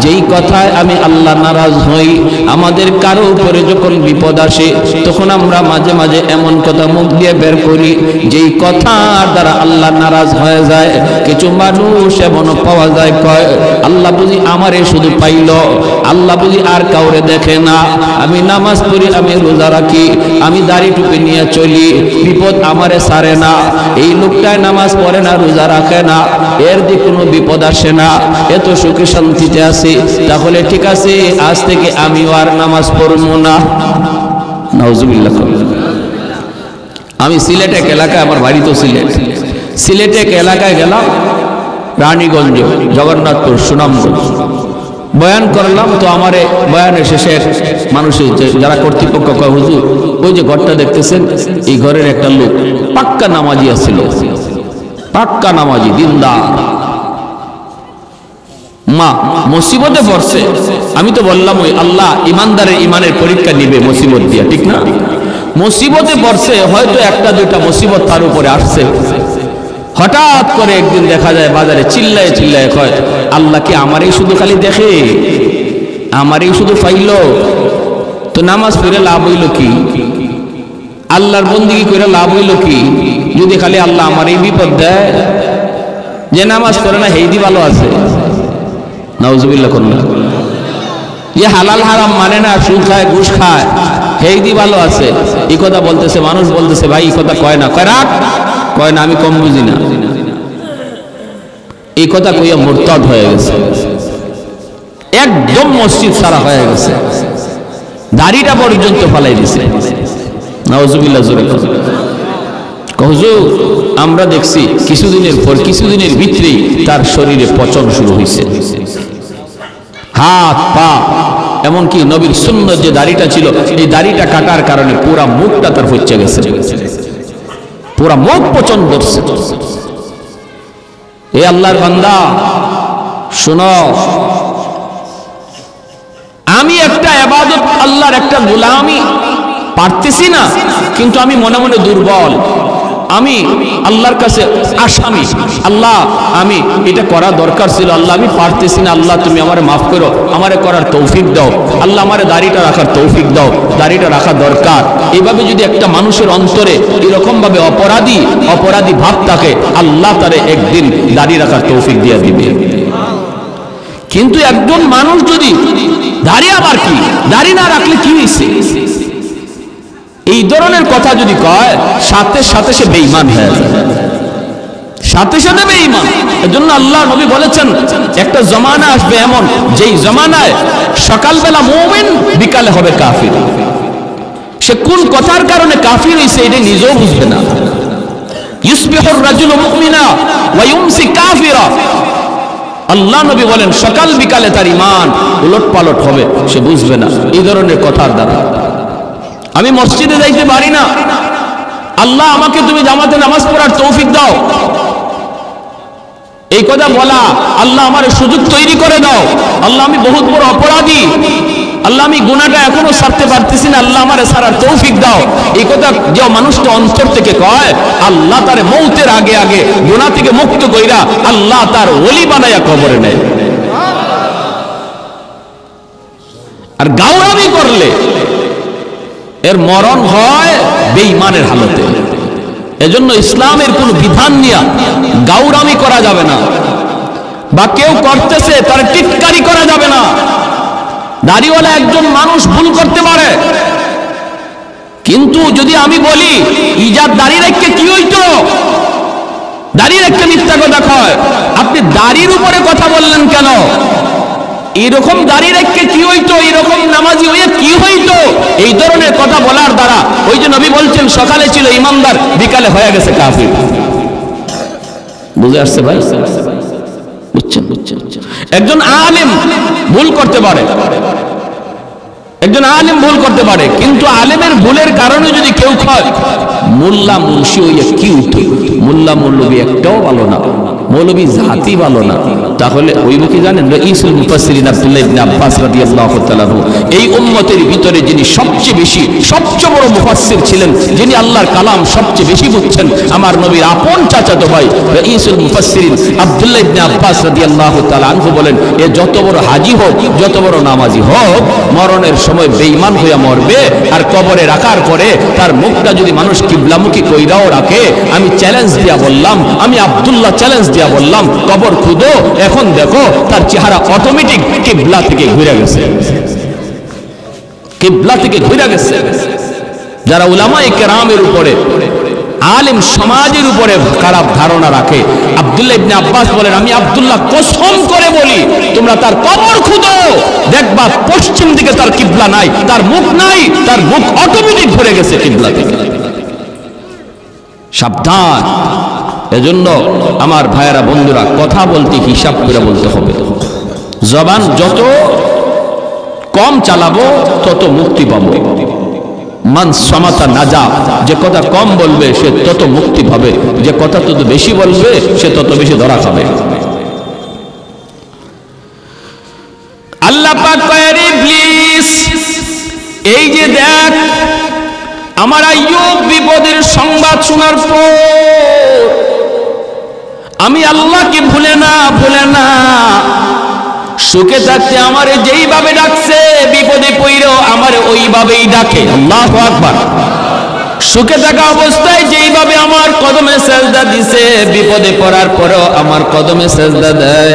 যেই কথায় আমি আল্লাহ নারাজ হই। আমাদের কারো উপরে যখন বিপদ আসে তখন আমরা মাঝে মাঝে এমন কথা মুখ দিয়ে বের করি যেই কথার দ্বারা আল্লাহ নারাজ হয়ে যায়। কিছু মানুষ এমনও পাওয়া যায় কয়, আল্লাহ বুঝি আমারে শুধু পাইল, আল্লাহ বুঝি আর কাউরে দেখে না। আমি নামাজ পড়ি, আমি রোজা রাখি, আমি দাড়ি টুপি নিয়ে চলি, বিপদ আমারে ছাড়ে না। এই লোকটায় নামাজ পড়ে না, রোজা রাখে না, এর দিকে কোনো বিপদ আসে না, এত সুখী শান্তিতে আছে, তাহলে ঠিক আছে আজ থেকে আমিও আর নামাজ পড়ব না। নাউজুবিল্লাহ। আমি সিলেট এক এলাকায়, আমার বাড়ি তো সিলেটে এক এলাকায় গেলাম, রানীগঞ্জ, জগন্নাথপুর, সুনামগঞ্জ, বয়ান করলাম। তো আমার বয়ানের শেষে মানুষের যারা কর্তৃপক্ষ কয়, হুজুর ওই যে ঘরটা দেখতেছেন, এই ঘরের একটা লোক পাক্কা নামাজি আছিল, পাক্কা নামাজি, দিনদার, মা মুসিবতে পড়ছে। আমি তো বললাম ওই আল্লাহ ইমানদারের ইমানের পরীক্ষা নিবে মুসিবত দিয়া, ঠিক না? মুসিবতে পড়ছে, হয়তো একটা দুইটা মুসিবত তার উপরে আসছে। হঠাৎ করে একদিন দেখা যায় বাজারে চিল্লায় চিল্লায় কয়, আল্লাহ কি আমারই শুধু খালি দেখে, আমারই শুধু পাইল? তো নামাজ পড়ে লাভ হইল কি? আল্লাহর বন্দেগী করে লাভ হইল কি যদি খালি আল্লাহ আমারই বিপদ দেয়? যে নামাজ পড়ে না হেইদি ভালো আছে। নাউজুবিল্লাহ। যে হালাল হারাম মানে না, সুদ খায় ঘুষ খায়, হেইদি ভালো আছে। এই কথা বলতেছে, মানুষ বলতেছে ভাই এই কথা কয় না, কয় রাখ, কয় না আমি কম বুঝি না। এই কথা কইয়া মুরতাদ হয়ে গেছে, একদম মসজিদ সারা হয়ে গেছে, দাড়িটা পর্যন্ত ফালাই দিছে। নাউজুবিল্লাহ। জোরে হুজুর আমরা দেখছি কিছুদিনের পর কিছুদিনের ভিতরেই তার শরীরে পচন শুরু হয়েছে, হাত পা, এমনকি নবীর সুন্নত যে দাড়িটা ছিল এই দাড়িটা কাটার কারণে পুরা মুখটা তার ফচ্ছে গেছে, পুরা মুখ পচন করছে। এ আল্লাহর বান্দা শোনো, আমি একটা ইবাদত, আল্লাহর একটা গোলামি পারতেছি না, কিন্তু আমি মনে মনে দুর্বল, আমি আল্লাহর কাছে আসামি। আল্লাহ আমি এটা করা দরকার ছিল, আল্লাহ আমি পারতেছি না, আল্লাহ তুমি আমারে মাফ করো, আমারে করার তৌফিক দাও, আল্লাহ আমারে দাড়িটা রাখার তৌফিক দাও, দাড়িটা রাখা দরকার। এইভাবে যদি একটা মানুষের অন্তরে এরকম ভাবে অপরাধী ভাব থাকে, আল্লাহ তারে একদিন দাড়ি রাখার তৌফিক দিয়ে দিবে। কিন্তু একজন মানুষ যদি দাড়ি, আবার কি দাড়ি না রাখলে কি হয়েছে, এই ধরনের কথা যদি কয়, সাথে সাথে সে বেঈমান হয়ে যায়, সাথে সাথে বেঈমান। এজন্য আল্লাহ নবী বলেছেন একটা জমানা আসবে এমন, যেই জমানায় সকালবেলা মুমিন, বিকালে হবে কাফির। সে কোন কথার কারণে কাফির হইছে এটা নিজেও বুঝবে না। ইউসবিহুর রাজুলু মুমিনা ওয়া ইউমসি কাফিরা। আল্লাহ নবী বলেন সকাল বিকালে তার ঈমান উলটপালট হবে, সে বুঝবে না এই ধরনের কথার দ্বারা। আমি মসজিদে যাইতে পারি না, আল্লাহ আমাকে তুমি জামাতে নামাজ পড়ার তৌফিক দাও, এই কথা বলা, আল্লাহ আমার সুযোগ তৈরি করে দাও, আল্লাহ আমি বহুত বড় অপরাধী, আল্লাহ আমি গুনাহটা এখনো ছাড়তে পারতেছি না, আল্লাহ আমারে ছাড়ার তৌফিক দাও, এই কথা যে মানুষটা অন্তর থেকে কয়, আল্লাহ তার মৌতের আগে আগে গুনাহ থেকে মুক্ত কইরা আল্লাহ তার ওলি বানায়া কবরে নেয়। আর গাওরামি করলে এর মরণ হয় বেঈমানের হালতে। এজন্য ইসলামের কোন বিধান নিয়ে গাউরামি করা যাবে না, বা কেউ করতেছে তার টিটকারি করা যাবে না। দাড়িওয়ালা একজন মানুষ ভুল করতে পারে, কিন্তু যদি আমি বলি ইজাদ দাড়ি রেখে কি হইতো, দাড়ি রেখে মিথ্যা কথা কয়, আপনি দাড়ির উপরে কথা বললেন কেন? এরকম দাড়ি রেখে কি হইতো, এরকম নামাজি হয়ে কি হইতো? এই ধরনের কথা বলার দ্বারা ওই যে নবী বলছেন সকালে ছিল ইমানদার, বিকালে হয়ে গেছে কাফির। বুঝে আসছে ভাই? বুঝছেন? একজন আলেম ভুল করতে পারে, একজন আলেম ভুল করতে পারে, কিন্তু আলেমের ভুলের কারণে যদি কেউ হয়, মোল্লা মুন্সি হইয়া কি উঠে? মোল্লা মৌলবী একটাও ভালো না, মৌলবী জাতি ভালো না, তাহলে ওই কি জানেন? রাইসুল মুফাসসিরিন আব্দুল্লাহ ইবনে আব্বাস রাদিয়াল্লাহু তাআলা এই উম্মতের ভিতরে যিনি সবচেয়ে বড় মুফাসসির ছিলেন, যিনি আল্লাহর কালাম সবচেয়ে বেশি বুঝছেন, আমার নবীর আপন চাচাতো ভাই রাইসুল মুফাসসিরিন আব্দুল্লাহ ইবনে আব্বাস রাদিয়াল্লাহু তাআলা আনহু বলেন, এ যত বড় হাজী হোক, যত বড় নামাজি হোক, মরণের সময় বেঈমান হইয়া মরবে, আর কবরে রাখার পরে তার মুখটা যদি মানুষ কিবলামুখী কইরাও রাখে, আমি চ্যালেঞ্জ দিয়া বললাম, আমি আব্দুল্লাহ চ্যালেঞ্জ দিয়া বললাম, কবর খুদো, এখন দেখো তার চেহারা অটোমেটিক কিবলা থেকে ঘুরে গেছে, কিবলা থেকে ঘুরে গেছে। যারা উলামায়ে কেরামের উপরে, আলেম সমাজের উপরে খারাপ ধারণা রাখে, আব্দুল্লাহ ইবনে আব্বাস বলেন, আমি আব্দুল্লাহ কসম করে বলি, তোমরা তার কবর খুঁজো, দেখবা পশ্চিম দিকে তার কিবলা নাই, তার মুখ নাই, তার মুখ অটোমেটিক ঘুরে গেছে কিবলা থেকে। সাবধান। এজন্য আমার ভাইয়েরা, বন্ধুরা, কথা বলতে হিসাব করে বলতে হবে। জবান যত কম চালাবো তত মুক্তি পাবো। মান সমাতা নাজা, যে কথা কম বলবে সে তত মুক্তি পাবে, যে কথা তত বেশি বলবে সে তত বেশি ধরা খাবে। আল্লাহ পাক কয়, ইবলিস, এই যে দেখ, আমার আইয়ুব বিপদের সংবাদ শোনার পর আমি আল্লাহকে ভুলে না, সুখে থাকতে আমারে যেইভাবে ডাকছে, বিপদে পড়লেও আমারে ওইভাবেই ডাকে। আল্লাহু আকবার। সুখে থাকা অবস্থায় যেইভাবে আমার কদমে সেজদা দিছে, বিপদে পড়ার পরেও আমার কদমে সেজদা দেয়।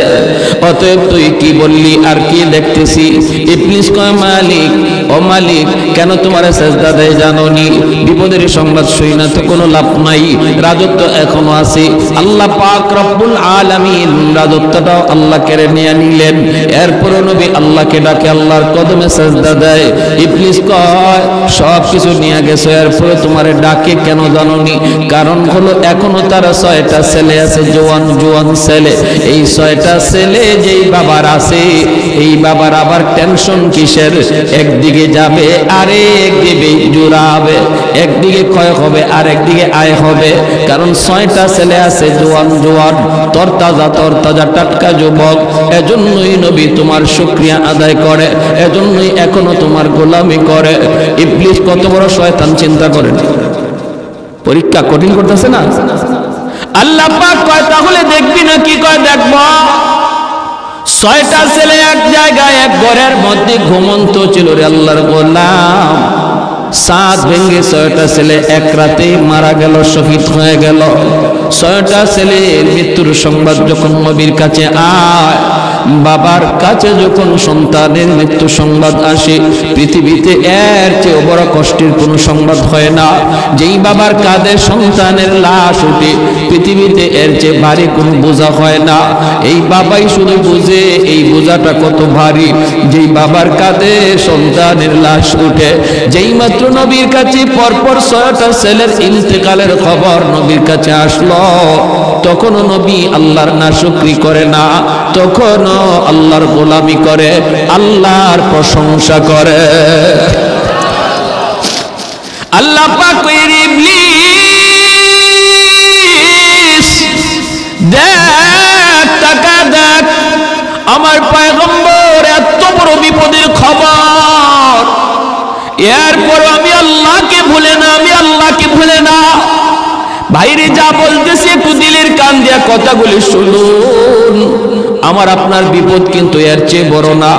অতএব তুই কি বললি আর কি দেখতেছি? ইবলিস কয়, মালিক, ও মালিক, কেন তোমারে সেজদা দেয় জানোনি? বিপদের সংবাদ শুই না তো কোনো লাভ নাই, রাজত্ব এখনো আছে। আল্লাহ পাক রব্বুল আলামিন রাজত্বটাও আল্লাহ কেড়ে নিয়ে নিলেন। এরপরও নবী আল্লাহকে ডাকে, আল্লাহর কদমে সেজদা দেয়। ইবলিস কয়, সব কিছু নিয়ে গেছে, এরপরে তোমারে ডাকে কেন জানোনি? কারণ হলো এখনো তার 6টা ছেলে আছে, জোয়ান ছেলে। এই 6টা ছেলে যেই বাবার আছে, এই বাবার আবার টেনশন কিসের? একদিকে যাবে আরেক দিকে জুড়াবে, একদিকে ক্ষয় হবে আর একদিকে আয় হবে। কারণ 6টা ছেলে আছে জোয়ান, তরতাজা টাটকা যুবক। এজন্যই নবী তোমার শুকরিয়া আদায় করে, এজন্যই এখনো তোমার গোলামি করে। ইবলিস কত বড় শয়তান চিন্তা করেন। পরীক্ষা কঠিন করতেছে না? আল্লাহ পাক কয়, তাহলে দেখবি না? কি কয়, দেখব। 6টা ছেলে এক জায়গায় এক ঘরের মধ্যে ঘুমন্ত ছিল রে আল্লাহর গোলাম। সাত ভেঙ্গে 6টা ছেলে এক রাতে মারা গেল, শহীদ হয়ে গেল। 6টা ছেলের মৃত্যুর সংবাদ যখন নবীর কাছে আয়, বাবার কাছে যখন সন্তানের মৃত্যু সংবাদ আসে, পৃথিবীতে এর চেয়ে বড় কষ্টের কোনো সংবাদ হয় না। যেই বাবার কাঁধে সন্তানের লাশ উঠে, পৃথিবীতে এর চেয়ে ভারী কোনো বোঝা হয় না। এই বাবাই শুধু বুঝে এই বোঝাটা কত ভারী। যেই বাবার কাঁধে সন্তানের লাশ উঠে, যেই মাত্র নবীর কাছে পরপর 6টা ছেলের ইন্তেকালের খবর নবীর কাছে আসলো, তখনও নবী আল্লাহর নাশুকরি করে না, তখনও আল্লাহর গোলামি করে, আল্লাহর প্রশংসা করে। আল্লাহ পাক কইর, ইবলিস দেখ, টাকা দেখ, আমার পয়গম্বর এত বড় বিপদের খবর, এরপর আমি আল্লাহকে ভুলে না, বাইরে যা বলতেছি একটু দিলের কান দিয়া কথাগুলি শুনুন। আমার আপনার বিপদ কিন্তু এর চেয়ে বড় না,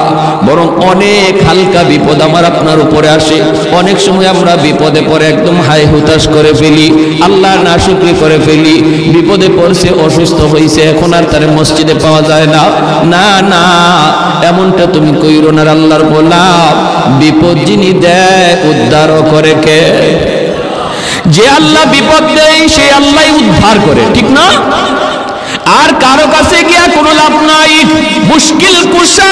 বরং অনেক হালকা বিপদ আমার আপনার উপরে আসে। অনেক সময় আমরা বিপদে পড়ে একদম হাই হুতাশ করে ফেলি, আল্লাহ নাশুকরি করে ফেলি। বিপদে পড়ছে, অসুস্থ হয়েছে, এখন আর তার মসজিদে পাওয়া যায় না। না, এমনটা তুমি কইরো না। আল্লাহর গোলাম, বিপদ যিনি দেয় উদ্ধার করে কে? যে আল্লাহ বিপদ দেয় সে আল্লাহ উদ্ধার করে, ঠিক না? আর কারো কাছে গিয়া কোনো লাভ নাই। মুশকিল কুশা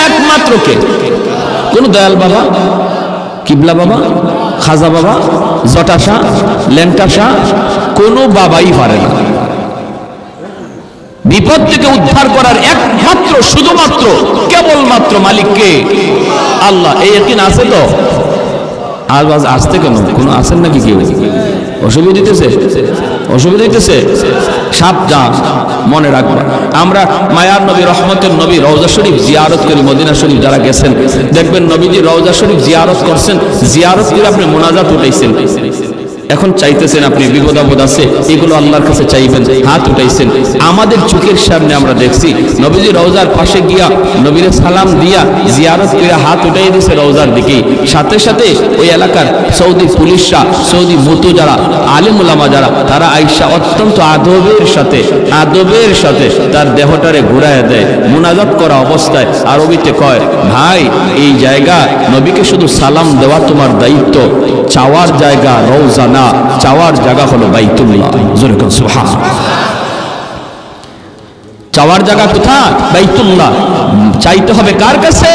একমাত্র কে? কোন দয়াল বাবা, কিবলা বাবা, খাজা বাবা, জটা শাহ, ল্যাংটা শাহ, কোনো বাবাই পারে না। বিপদ থেকে উদ্ধার করার একমাত্র শুধুমাত্র কেবলমাত্র মালিককে আল্লাহ। এই ইয়াকিন আছে তো? আওয়াজ আসতে কেন? কোনো আছেন নাকি কেউ? অসুবিধা দিতেছে? অসুবিধা দিতেছে? সাবধান, মনে রাখবা। আমরা মায়ার নবী, রহমতের নবী রওজা শরীফ জিয়ারত করি। মদিনা শরীফ যারা গেছেন দেখবেন নবীজি রওজা শরীফ জিয়ারত করছেন, জিয়ারত করে আপনি মোনাজাত উঠাইছেন। এখন চাইতেছেন আপনি, বিপদ আপদ আছে, এগুলো আল্লাহর কাছে চাইবেন, হাত উঠাইছেন। আমাদের চোখের সামনে আমরা দেখছি নবীজি রওজার পাশে গিয়া নবীরে সালাম দিয়া জিয়ারত করে হাত উঠাই দিয়েছে রওজার দিকে। সাথে সাথে ওই এলাকার সৌদি পুলিশরা, সৌদি মুতু যারা, আলেম উলামা যারা, তারা আইসা অত্যন্ত আদবের সাথে তার দেহটারে ঘুরায় দেয়। মুনাজাত করা অবস্থায় আরবিতে কয়, ভাই এই জায়গা নবীকে শুধু সালাম দেওয়া তোমার দায়িত্ব, চাওয়ার জায়গা রওজা না, চাওয়ার জায়গা হলো বাইতুল্লাহ। জোরে কোন সুবহানাল্লাহ। চাওয়ার জায়গা কোথায়? বাইতুল্লাহ। চাইতে হবে কার কাছে?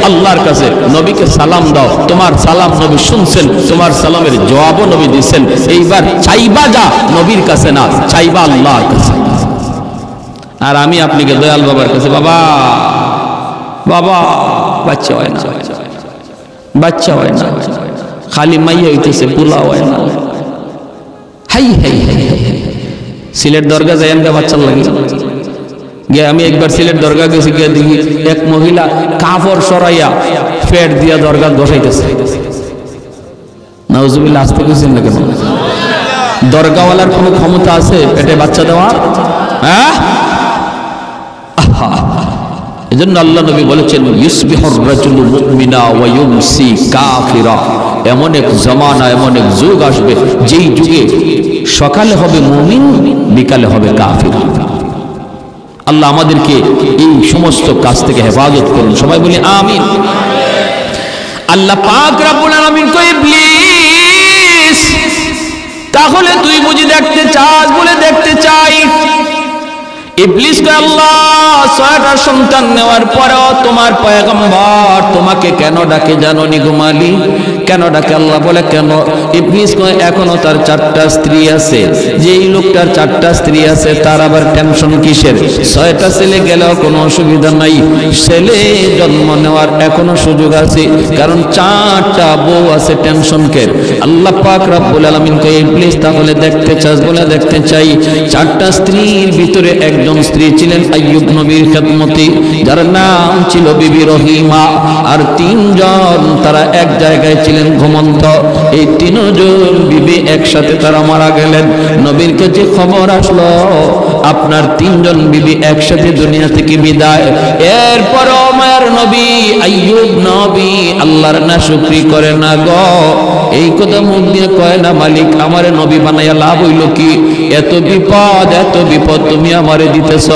আল্লাহর কাছে। নবীকে সালাম দাও, তোমার সালাম নবী শুনছেন, তোমার সালামের জবাবও নবী দিচ্ছেন। এইবার চাইবা যা নবীর কাছে না, চাইবা আল্লাহর কাছে। আর আমি আপনাকে দয়াল বাবার কাছে, বাবা বাবা বাচ্চা হয় না, বাচ্চা হয় না, খালি মাইয়া হইতেছে, পোলা হয় না। হাই হাই হাই হাই। সিলেট দরগা যাই না বাচ্চার লাগে গিয়ে। আমি একবার সিলেট দরগা গেছি, গিয়ে দেখি এক মহিলা কাপড় সরাইয়া পেট দিয়া দরগা বসাইতেছে। নাউজুবিল্লাহ। আসতে গেছেন না কেন? দরগাওয়ালার কোনো ক্ষমতা আছে পেটে বাচ্চা দেওয়ার? হ্যাঁ। এজন্য আল্লাহ নবী বলেছেন, ইউসবিহুর রাজুলু মুমিনা ওয়া ইউমসি কাফিরা। এমন এক জামানা, এমন এক যুগ আসবে যেই যুগে সকালে হবে মুমিন, বিকালে হবে কাফির। আল্লাহ আমাদেরকে এই সমস্ত কাজ থেকে হেফাজত করুন। সবাই বলি আমিন। আল্লাহ পাক রব্বুল আলামিন কই, ইবলিস তাহলে তুই বুঝি দেখতে চাস? বলে দেখতে চাই। ইবলিস কে আল্লাহ 6টা সন্তান নেওয়ার পরেও তোমার পয়গম্বর তোমাকে কেন ডাকে জানো নি গো মালিক? কেন ডাকে? আল্লাহ বলে কেন? ইবলিস কয় এখনো তার 4টা স্ত্রী আছে। যেই লোকটার 4টা স্ত্রী আছে তার আবার টেনশন কিসের? 6টা ছেলে গেলেও কোনো অসুবিধা নাই, ছেলে জন্ম নেওয়ার এখনো সুযোগ আছে, কারণ 4টা বউ আছে, টেনশন কে? আল্লাহ পাক রব্বুল আলামিন কয়, ইবলিস তাহলে দেখতে চাস? বলে দেখতে চাই। 4টা স্ত্রীর ভিতরে একজন স্ত্রী ছিলেন আইয়ুব নবীর খেদমতি, যার নাম ছিল বিবি রহিমা। আর 3জন তারা এক জায়গায় ছিলেন ঘুমন্ত। এই 3জন বিবি একসাথে তারা মারা গেলেন। নবীর কাছে খবর আসলো আপনার 3জন বিবি একসাথে দুনিয়া থেকে বিদায়। এরপরও মায়ের নবী আইয়ুব নবী আল্লাহর নাশুকরি করে না গো। এই কথা মুখ দিয়ে কয় না, মালিক আমারে নবী বানাইয়া লাভ হইল কি? এত বিপদ তুমি আমারে দিতেছ,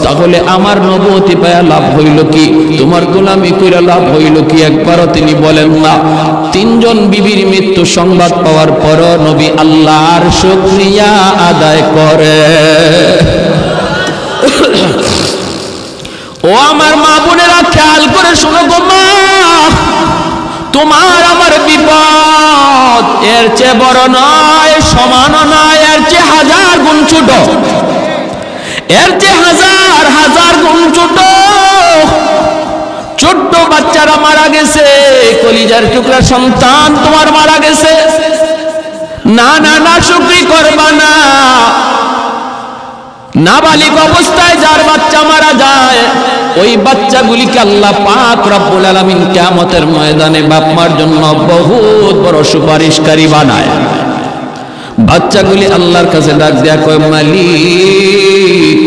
তাহলে আমার নবুয়তি পায়া লাভ হইল কি? তোমার গোলামি কইরা লাভ হইল কি? একবারও তিনি বলেন না। 3জন বিবির মৃত্যু সংবাদ পাওয়ার পরও নবী আল্লাহর শুকরিয়া আদায় করে। ও আমার মা বোনেরা, খেয়াল করে শোনো গো মা, তোমার আমার বিপদ এর চেয়ে বড় নয়, সমানও নয়, এর চেয়ে 1000 গুণ ছোট, এর চেয়ে হাজার গুণ ছোট। ছোট্ট বাচ্চারা মারা গেছে, কলিজার টুকরা সন্তান তোমার মারা গেছে। না না না, শুকরি করবা না। নাবালিগ অবস্থায় যার বাচ্চা মারা যায়, ওই বাচ্চাগুলিকে আল্লাহ পাক রব্বুল আলামিন কিয়ামতের ময়দানে বাপ মার জন্য বহুত বড় সুপারিশকারী বানায়। বাচ্চাগুলি আল্লাহর কাছে ডাক দেয়া কয়, মালিক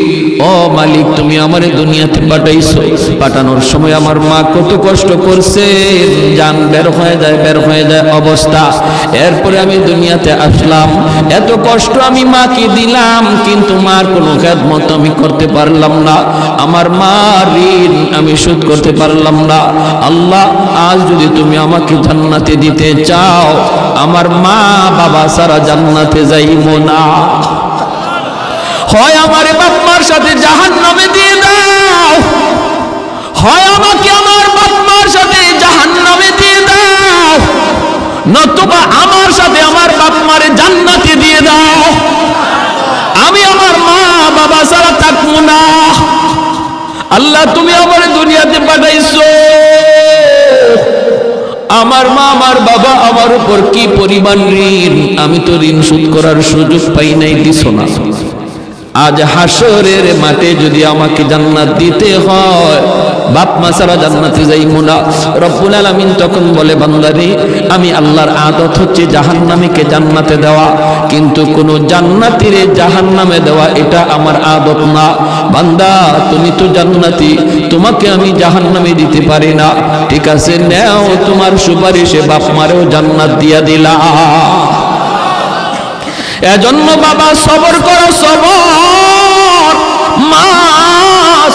ও মালিক, তুমি আমারে দুনিয়াতে পাঠাইছো, পাঠানোর সময় আমার মা কত কষ্ট করছে, জান বের হয়ে যায় অবস্থা। এরপরে আমি দুনিয়াতে আসলাম, এত কষ্ট আমি মাকে দিলাম, কিন্তু মার কোনো খেদমত আমি করতে পারলাম না। আমার মার ঋণ আমি শোধ করতে পারলাম না। আল্লাহ, আজ যদি তুমি আমাকে জান্নাতে দিতে চাও, আমার মা বাবা সারা জান্নাতে যাইব না। হয় আমার বাপ মার সাথে জাহান্নামে দিয়ে দাও, হয় আমাকে আমার বাপ মার সাথে জাহান্নামে দিয়ে দাও, নতুবা আমার সাথে আমার বাপ মারে জান্নাতে দিয়ে দাও। আমি আমার মা বাবা ছাড়া থাকবো না। আল্লাহ তুমি আমার দুনিয়াতে পাঠাইছো, আমার মা আমার বাবা আমার উপর কি পরিমাণ ঋণ, আমি তো ঋণ শোধ করার সুযোগ পাই নাই, দিছো না। আজ হাসরের মাঠে যদি আমাকে জান্নাত দিতে হয়, বাপ মা ছাড়া জান্নাতে যাইবো না। রব্বুল আলামিন তখন বলে, বান্দারে আমি আল্লাহর আদত হচ্ছে জাহান্নামীকে জান্নাতে দেওয়া, কিন্তু কোন জান্নাতীরে জাহান্নামে দেওয়া এটা আমার আদত না। বান্দা তুমি তো জান্নাতি, তোমাকে আমি জাহান্নামে দিতে পারি না, ঠিক আছে নাও তোমার সুপারিশে বাপ মারেও জান্নাত দিয়া দিলা। এজন্য বাবা সবর করো, সবর, মা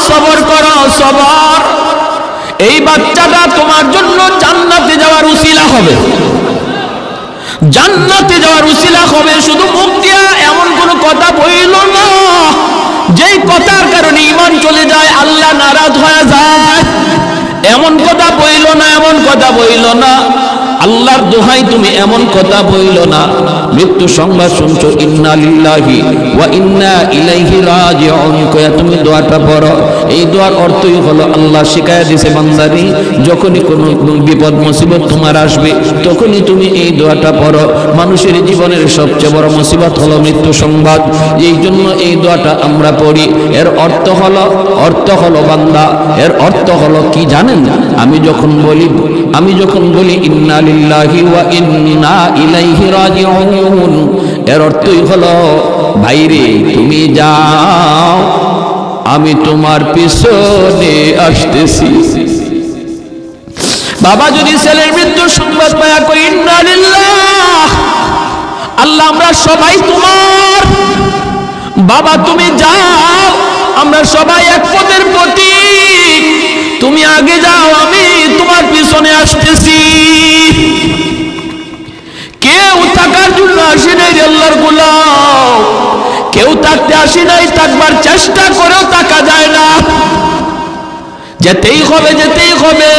সবর করো, সবর। এই বাচ্চাটা তোমার জন্য জান্নাতে যাওয়ার উসিলা হবে, জান্নাতে যাওয়ার উসিলা হবে। শুধু মুখ দিয়া এমন কোন কথা বইল না যেই কথার কারণে ঈমান চলে যায়, আল্লাহ নারাজ হয়ে যায়, এমন কথা বইল না, এমন কথা বইল না। আল্লাহর দোহাই তুমি এমন কথা বইল না। মৃত্যু সংবাদ শুনছো, ইন্না লিল্লাহি ওয়া ইন্না ইলাইহি রাজিউন কয়া তুমি দোয়াটা পড়ো। এই দোয়ার অর্থই হলো আল্লাহ শিখায়া দিয়েছে, বান্দারি যখনই কোনো বিপদ মুসিবত তোমার আসবে তখনই তুমি এই দোয়াটা পড়ো। মানুষের জীবনের সবচেয়ে বড় মুসিবত হলো মৃত্যু সংবাদ, এই জন্য এই দোয়াটা আমরা পড়ি। এর অর্থ হলো বান্দা, এর অর্থ হলো কি জানেন? আমি যখন বলি ইন্না লিল্লাহি ওয়া ইন্না ইলাইহি রাজিউন, এর অর্থই হলো ভাইরে তুমি যাও, আমি তোমার পিছনে আসতেছি। বাবা যদি ছেলের মৃত্যুর সংবাদ পায়া কই ইন্না লিল্লাহ, আল্লাহ আমরা সবাই তোমার, বাবা তুমি যাও, আমরা সবাই এক পথের প্রতীক, তুমি আগে যাও, আমি তোমার পিছনে আসতেছি। কেউ থাকার জন্য আসি নাই আল্লাহর গোলাম, কেউ থাকতে আসি নাই, থাকবার চেষ্টা করেও থাকা যায় না, যেতেই হবে, যেতেই হবে।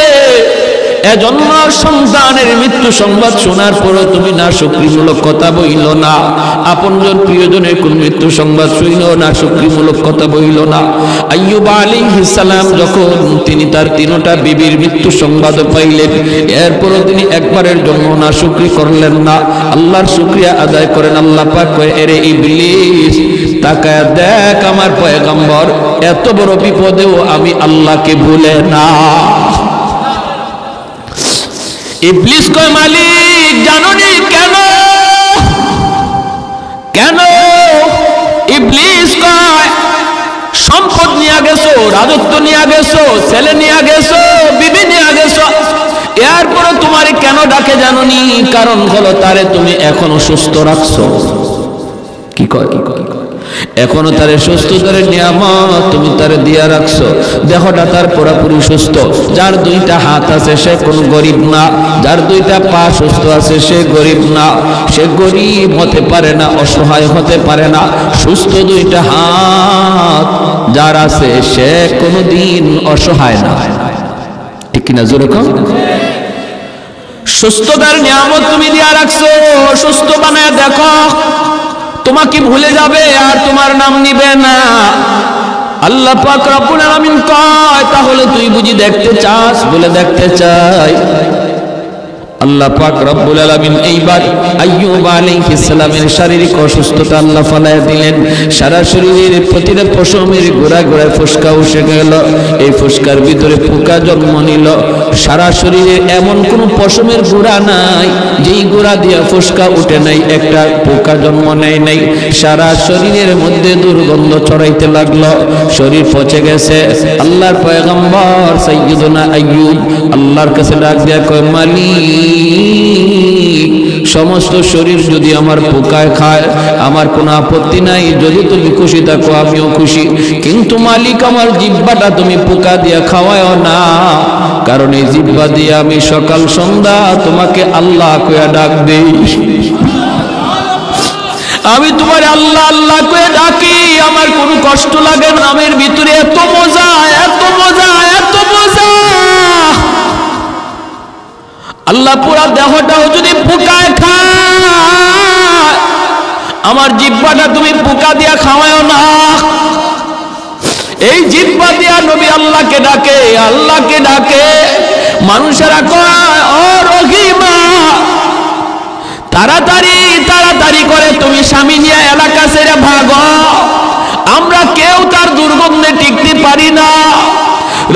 এজন্য সন্তানের মৃত্যু সংবাদ শোনার পরও তুমি না শুকরিমূলক কথা বইল না, আপনজন প্রিয়জনের কোন মৃত্যু সংবাদ শুইল না শুকরিমূলক কথা বইল না। আইয়ুব আলাইহিস সালাম যখন তিনি তার তিনটা বিবির মৃত্যু সংবাদ পাইলেন, এরপরও তিনি একবারের জন্য না শুকরি করলেন না, আল্লাহর শুকরিয়া আদায় করেন। আল্লাহ পাক কয়, এরে ইবলিস তাকায় দেখ আমার পয়গম্বর এত বড় বিপদেও আমি আল্লাহকে ভুলে না। ইবলিস কয়, মালিক জানোনি কেন? কেন? ইবলিস কয়, সম্পদ নিয়ে গেছো, রাজত্ব নিয়ে গেছো, ছেলে নিয়ে গেছো, বিবি নিয়ে গেছো, এরপরে তোমার কেন ডাকে জানোনি? কারণ হলো তারে তুমি এখনো সুস্থ রাখছো। কি কয়? এখনো তারে সুস্থতার নিয়ামত তুমি তারে দিয়া রাখছো, দেহটা তার পুরোপুরি সুস্থ। যার দুইটা হাত আছে সে কোনো গরিব না, যার দুইটা পা সুস্থ আছে সে গরিব না, সে গরিব হতে পারে না, অসহায় হতে পারে না। সুস্থ দুইটা হাত যার আছে সে কোনোদিন অসহায় না, ঠিক কিনা জোরে কও? সুস্থতার নিয়ামত তুমি দিয়া রাখছো, সুস্থ বানায় দেখো, তোমাকে ভুলে যাবে আর তোমার নাম নিবে না। আল্লাহ পাক রব্বুল আলামিন কয়, তাহলে তুই বুঝি দেখতে চাস? বলে দেখতে চাই। আল্লাহ পাক রব্বুল আলামিন এইবার আইয়ুব আলাইহিস সালামের শারীরিক অসুস্থতা আল্লাহ ফালায়া দিলেন। সারা শরীরের প্রতিটা পশমের গোড়ায় গোড়ায় ফোসকা উঠে গেল, এই ফোসকার ভিতরে পোকা জন্ম নিল। সারা শরীরে এমন কোন পশমের গোড়া নাই যেই গোড়া দিয়া ফোসকা উঠে নাই, একটা পোকা জন্ম নেয় নাই। সারা শরীরের মধ্যে দুর্গন্ধ ছড়াইতে লাগলো, শরীর পচে গেছে। আল্লাহর পয়গম্বর সাইয়্যিদুনা আইয়ুব আল্লাহর কাছে ডাক দিয়া কয়, মালিক সমস্ত শরীর যদি আমার পোকায় খায় আমার কোনো আপত্তি নাই, যদি তুমি খুশি থাকো আমিও খুশি, কিন্তু মালিক আমার জিহ্বাটা তুমি পোকা দিয়া খাওয়াও না, কারণ এই জিহ্বা দিয়ে আমি সকাল সন্ধ্যা তোমাকে আল্লাহ কইয়া ডাক দেই, আমি তোমার আল্লাহ আল্লাহ কয়ে ডাকি, আমার কোনো কষ্ট লাগে না, নামের ভিতরে এত মজা, এত মজা, এত মজা। আল্লাহ পুরা দেহটাও যদি পোকায় খায়, আমার জিহ্বাটা তুমি পোকা দিয়া খাওয়াও না। এই জিহ্বা দিয়া নবী আল্লাহকে ডাকে, আল্লাহকে ডাকে। মানুষেরা কয়, ও রহিমা, তাড়াতাড়ি তাড়াতাড়ি করে তুমি স্বামী নিয়ে এলাকা ছেড়ে ভাগো, আমরা কেউ তার দুর্গন্ধে টিকতে পারি না।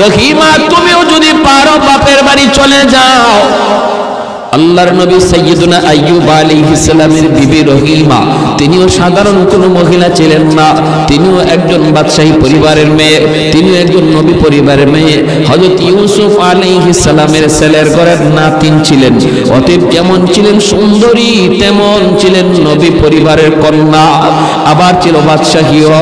রহিমা, তুমিও যদি পারো বাপের বাড়ি চলে যাও। আল্লাহর নবী সাইয়্যিদুনা আইয়ুব আলাইহিস সালামের বিবি রহিমা, তিনিও সাধারণ কোনো মহিলা ছিলেন না, তিনিও একজন বাদশাহী পরিবারের মেয়ে, তিনিও একজন নবী পরিবারের মেয়ে। হযরত ইউসুফ আলাইহিস সালামের ছেলের ঘরের নাতিন ছিলেন। অতএব যেমন ছিলেন সুন্দরী, তেমন ছিলেন নবী পরিবারের কন্যা, আবার ছিল বাদশাহীও।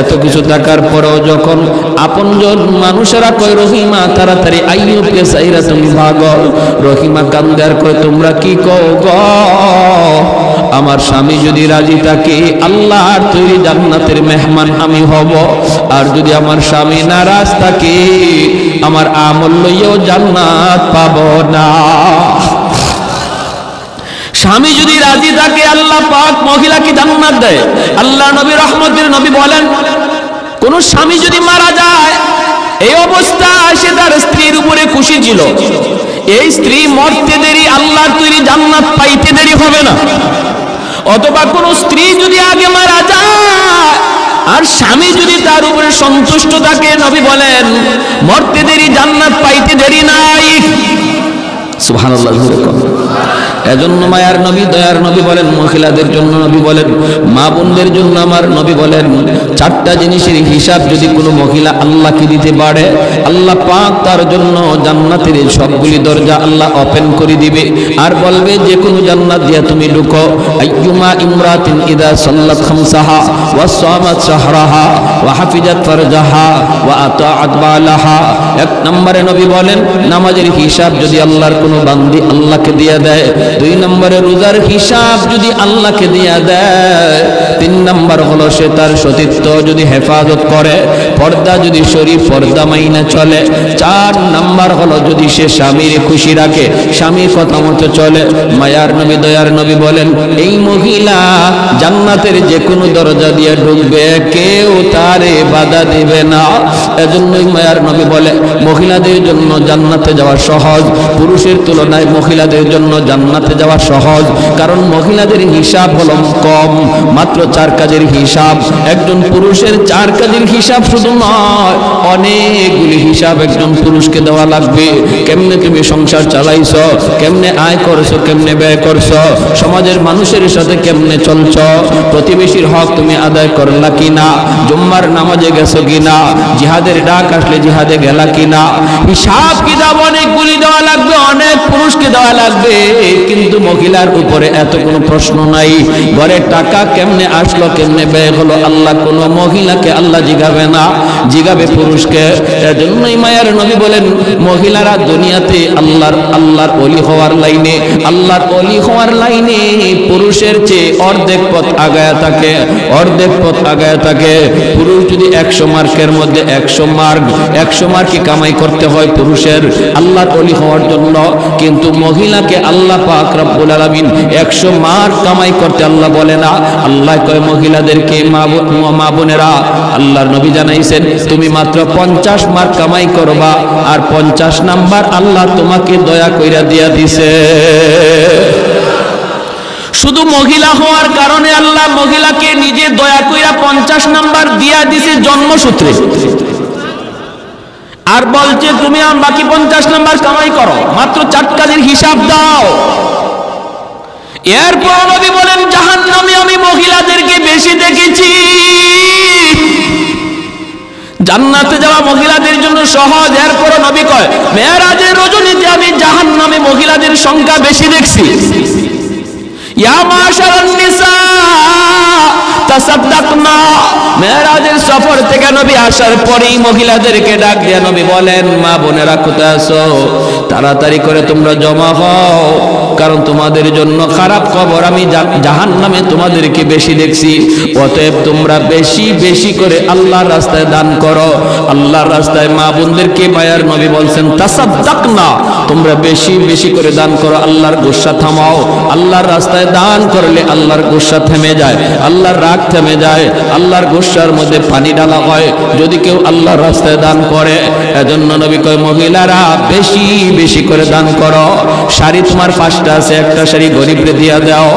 এত কিছু থাকার পরেও যখন আপনজন মানুষেরা কয়, রহিমা তাড়াতাড়ি আইয়ুবকে চাইরা তুমি ভাগো, রহিমা কান্দার কয়, তোমরা কি কও গো? আমার স্বামী যদি রাজি থাকে, আল্লাহর তৈরি জান্নাতের মেহমান আমি হব। আর যদি আমার স্বামী নারাজ থাকে, আমার আমল লইয়াও জান্নাত পাব না। স্বামী যদি রাজি থাকে, আল্লাহ পাক মহিলাকে জান্নাত দেয়। আল্লাহ নবী রহমতের নবী বলেন, কোন স্বামী যদি মারা যায়, এই অবস্থা সে তার স্ত্রীর উপরে খুশি ছিল, এই স্ত্রী মরতে দেরি, আল্লাহর তৈরি জান্নাত পাইতে দেরি হবে না। অথবা কোন স্ত্রী যদি আগে মারা যায় আর স্বামী যদি তার উপরে সন্তুষ্ট থাকে, নবী বলেন মরতে দেরি, জান্নাত পাইতে দেরি নাই। সুবহানাল্লাহ। এজন্য মায়ার নবী, দয়ার নবী বলেন, মহিলাদের জন্য নবী বলেন, মা বোনদের জন্য আমার নবী বলেন, চারটা জিনিসের হিসাব যদি কোনো মহিলা আল্লাহকে দিতে পারে, আল্লাহ পাক তার জন্য জান্নাতের সবগুলি দরজা আল্লাহ ওপেন করে দিবে, আর বলবে যে কোনো জান্নাত দিয়া তুমি ঢুকো। আইয়ুমা ইমরাতিন ইদা সাল্লাত খামসাহা ওয়া সামাত শাহরাহা ওয়া হাফিজাত ফারজাহা ওয়া আতাআত বালাহা। এক নম্বরে নবী বলেন, নামাজের হিসাব যদি আল্লাহর কোনো বান্দি আল্লাহকে দিয়ে দেয়। দুই নম্বরে রোজার হিসাব যদি আল্লাহকে দিয়া দেয়। তিন নম্বর হলো সে তার সতীত্ব যদি হেফাজত করে, পর্দা যদি শরীফ পর্দা মাইনা চলে। চার নম্বর হলো যদি সে স্বামীর খুশি রাখে, স্বামীর কথা মতো চলে। মায়ার নবী, দয়ার নবী বলেন, এই মহিলা জান্নাতের যে কোনো দরজা দিয়ে ঢুকবে, কেউ তারে বাধা দিবে না। এজন্যই মায়ার নবী বলে, মহিলাদের জন্য জান্নাতে যাওয়া সহজ, পুরুষের তুলনায় মহিলাদের জন্য জান্নাতে যাওয়া সহজ। কারণ মহিলাদের হিসাব হলো কম, মাত্র 4 কাজের হিসাব। একজন পুরুষের 4 কাজের হিসাব শুধু নয়, অনেকগুলি হিসাব একজন পুরুষকে দেওয়া লাগবে। কেমনে তুমি সংসার চালাইছো, কেমনে আয় করছো, কেমনে ব্যয় করছো, সমাজের মানুষের সাথে কেমনে চলছো, প্রতিবেশীর হক তুমি আদায় করলা কিনা, জুম্মার নামাজে গেছো কিনা, জিহাদের ডাক আসলে জিহাদে গেলা কিনা। হিসাব কিতাব অনেকগুলি দেওয়া লাগবে, অনেক পুরুষকে দেওয়া লাগবে। কিন্তু মহিলার উপরে এত কোনো প্রশ্ন নাই। ঘরের টাকা কেমনে আসলো, কেমনে ব্যয় হলো, আল্লাহ কোনো মহিলাকে আল্লাহ জিগাবে না, জিগাবে পুরুষকে। এজন্যই মায়ার নবী বলেন, মহিলারা দুনিয়াতে আল্লাহর ওলি হওয়ার লাইনে, আল্লাহর ওলি হওয়ার লাইনে পুরুষের চেয়ে অর্ধেক পথ আগায়া থাকে, অর্ধেক পথ আগায়া থাকে। পুরুষ যদি 100 মার্কের মধ্যে 100 মার্কই কামাই করতে হয় পুরুষের আল্লাহর ওলি হওয়ার জন্য, কিন্তু মহিলাকে আল্লাহ পাক রব্বুল আলামিন 100 মার্ক কামাই করতে আল্লাহ বলে না। আল্লাহ কয় মহিলাদেরকে, মা বোনেরা, আল্লাহর নবী জানাইছেন, তুমি মাত্র 50 মার্ক কামাই করবা, আর 50 নাম্বার আল্লাহ তোমাকে দয়া কইরা দিয়া দিছে। শুধু মহিলা হওয়ার কারণে আল্লাহ মহিলাকে নিজে দয়া কইরা 50 নাম্বার দিয়া দিছে জন্মসূত্রে, আর বলছে তুমি বাকি 50 নাম্বার কামাই করো, মাত্র 4 কাজের হিসাব দাও। এরপর নবী বলেন, জাহান্নামে আমি মহিলাদেরকে বেশি দেখেছি। জান্নাতে যাওয়া মহিলাদের জন্য সহজ। এরপর নবী কয়, মেরাজের রজনীতে আমি জাহান্নামে মহিলাদের সংখ্যা বেশি দেখছি। ইয়া মাশারান নিসা তাসাদদাকনা। মেরাজের সফর থেকে নবী আসার পরেই মহিলাদেরকে ডাক দিয়ে নবী বলেন, মা বোনেরা কোথায় আছো, তাড়াতাড়ি করে তোমরা জমা হও, কারণ তোমাদের জন্য খারাপ খবর, আমি জাহান্নামে তোমাদেরকে বেশি দেখছি। অতএব তোমরা বেশি বেশি করে আল্লাহর রাস্তায় দান করো। আল্লাহর রাস্তায় মা বোনদেরকে মায়ার নবী বলছেন তাসাদ্দাকনা, তোমরা বেশি বেশি করে দান করো, আল্লাহর গুসা থামাও। আল্লাহর রাস্তায় দান করলে আল্লাহর গুসা থেমে যায়, আল্লাহর রাগ থেমে যায়, আল্লাহর গুসার মধ্যে পানি ঢালা হয় যদি কেউ আল্লাহর রাস্তায় দান করে। এজন্য নবী কয় মহিলারা বেশি বেশি করে দান করো। শাড়ি তোমার 5টা আছে, একটা শাড়ি গরিবরে দিয়া দাও,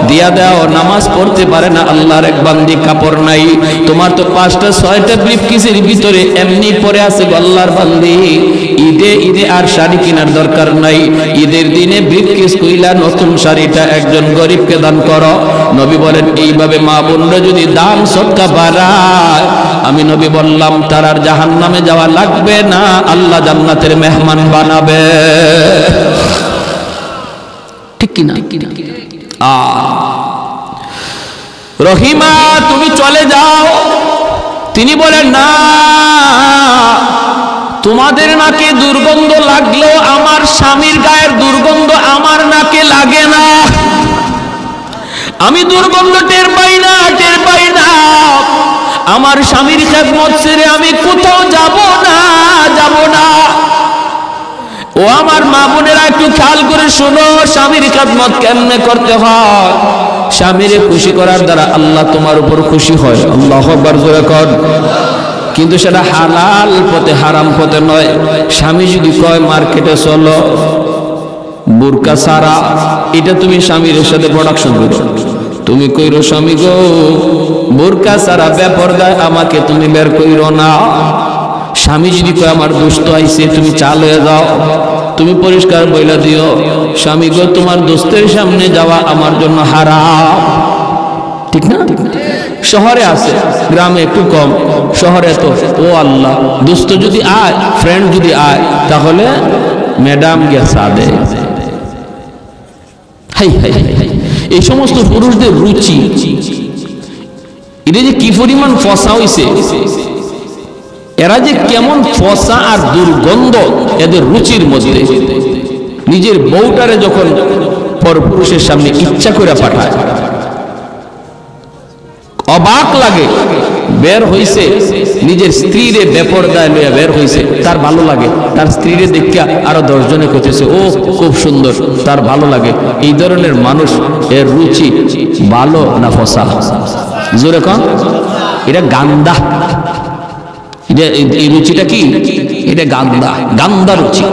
দিয়া দাও। নামাজ পড়তে পারে না আল্লাহর এক বান্দি, কাপড় নাই, তোমার তো 5টা 6টা ব্রিফকেসের ভিতরে এমনি পড়ে আছে আল্লাহর বান্দি। ঈদে ঈদে আর শাড়ি কেনার দরকার নাই, ঈদের দিনে ব্রিফকেস কইলা নতুন শাড়িটা একজন গরিবকে দান করো। নবী বলেন এইভাবে মা বোনরা যদি দান সদকা বাড়ায়, আমি নবী বললাম তার আর জাহান্নামে যাওয়া লাগবে না, আল্লাহ জান্নাতের মেহমান বানাবে। ঠিক কি না? রহিমা তুমি চলে যাও। তিনি বলেন না, তোমাদের নাকে দুর্গন্ধ লাগলেও আমার স্বামীর গায়ের দুর্গন্ধ আমার নাকে লাগে না। আমি দুর্গন্ধ টের পাই না, টের পাই না। আমার স্বামীর খেদমত ছেড়ে আমি কোথাও যাব না, যাব না। ও আমার মা বোনেরা একটু খেয়াল করে শোনো, স্বামীর খেদমত কেমনে করতে হয়। স্বামীরে খুশি করার দ্বারা আল্লাহ তোমার উপর খুশি হয়। আল্লাহু আকবার জোরে কর। কিন্তু সেটা হালাল পথে, হারাম পথে নয়। স্বামী যদি কয় মার্কেটে চলো বুরকা সারা, এটা তুমি স্বামীর সাথে প্রোডাকশন করো। তুমি কইরো স্বামী গো বুরকা সারা বেপরদায় আমাকে তুমি বের কইরো না। স্বামী যদি কয় আমার দোস্ত আইছে তুমি চাল হয়ে যাও, তুমি পরিষ্কার বইলা দিও স্বামী গো তোমার দোস্তের সামনে যাওয়া আমার জন্য হারাম। ঠিক না? শহরে আছে, গ্রামে একটু কম, শহরে তো ও আল্লাহ, দোস্ত যদি আয়, ফ্রেন্ড যদি আয়, তাহলে ম্যাডাম গিয়া সাদে। হাই হাই হাই, এই সমস্ত পুরুষদের রুচি, এটা যে কি পরিমাণ ফসা হইছে, এরা যে কেমন ফসা আর দুর্গন্ধ এদের রুচির মধ্যে। নিজের বউটারে যখন পরপুরুষের সামনে ইচ্ছা করে পাঠায়, অবাক লাগে। বের হইছে নিজের স্ত্রীরে বেপরদায় লইয়া বের হইছে, তার ভালো লাগে। তার স্ত্রীরে দেখিয়া আরো 10 জনে কইতেছে ও খুব সুন্দর, তার ভালো লাগে। এই ধরনের মানুষ এর রুচি ভালো না ফসা? জোরে কন। এটা গান্দা। এই রুচিটা কি? এটা গান্দা, গান্দা রুচি।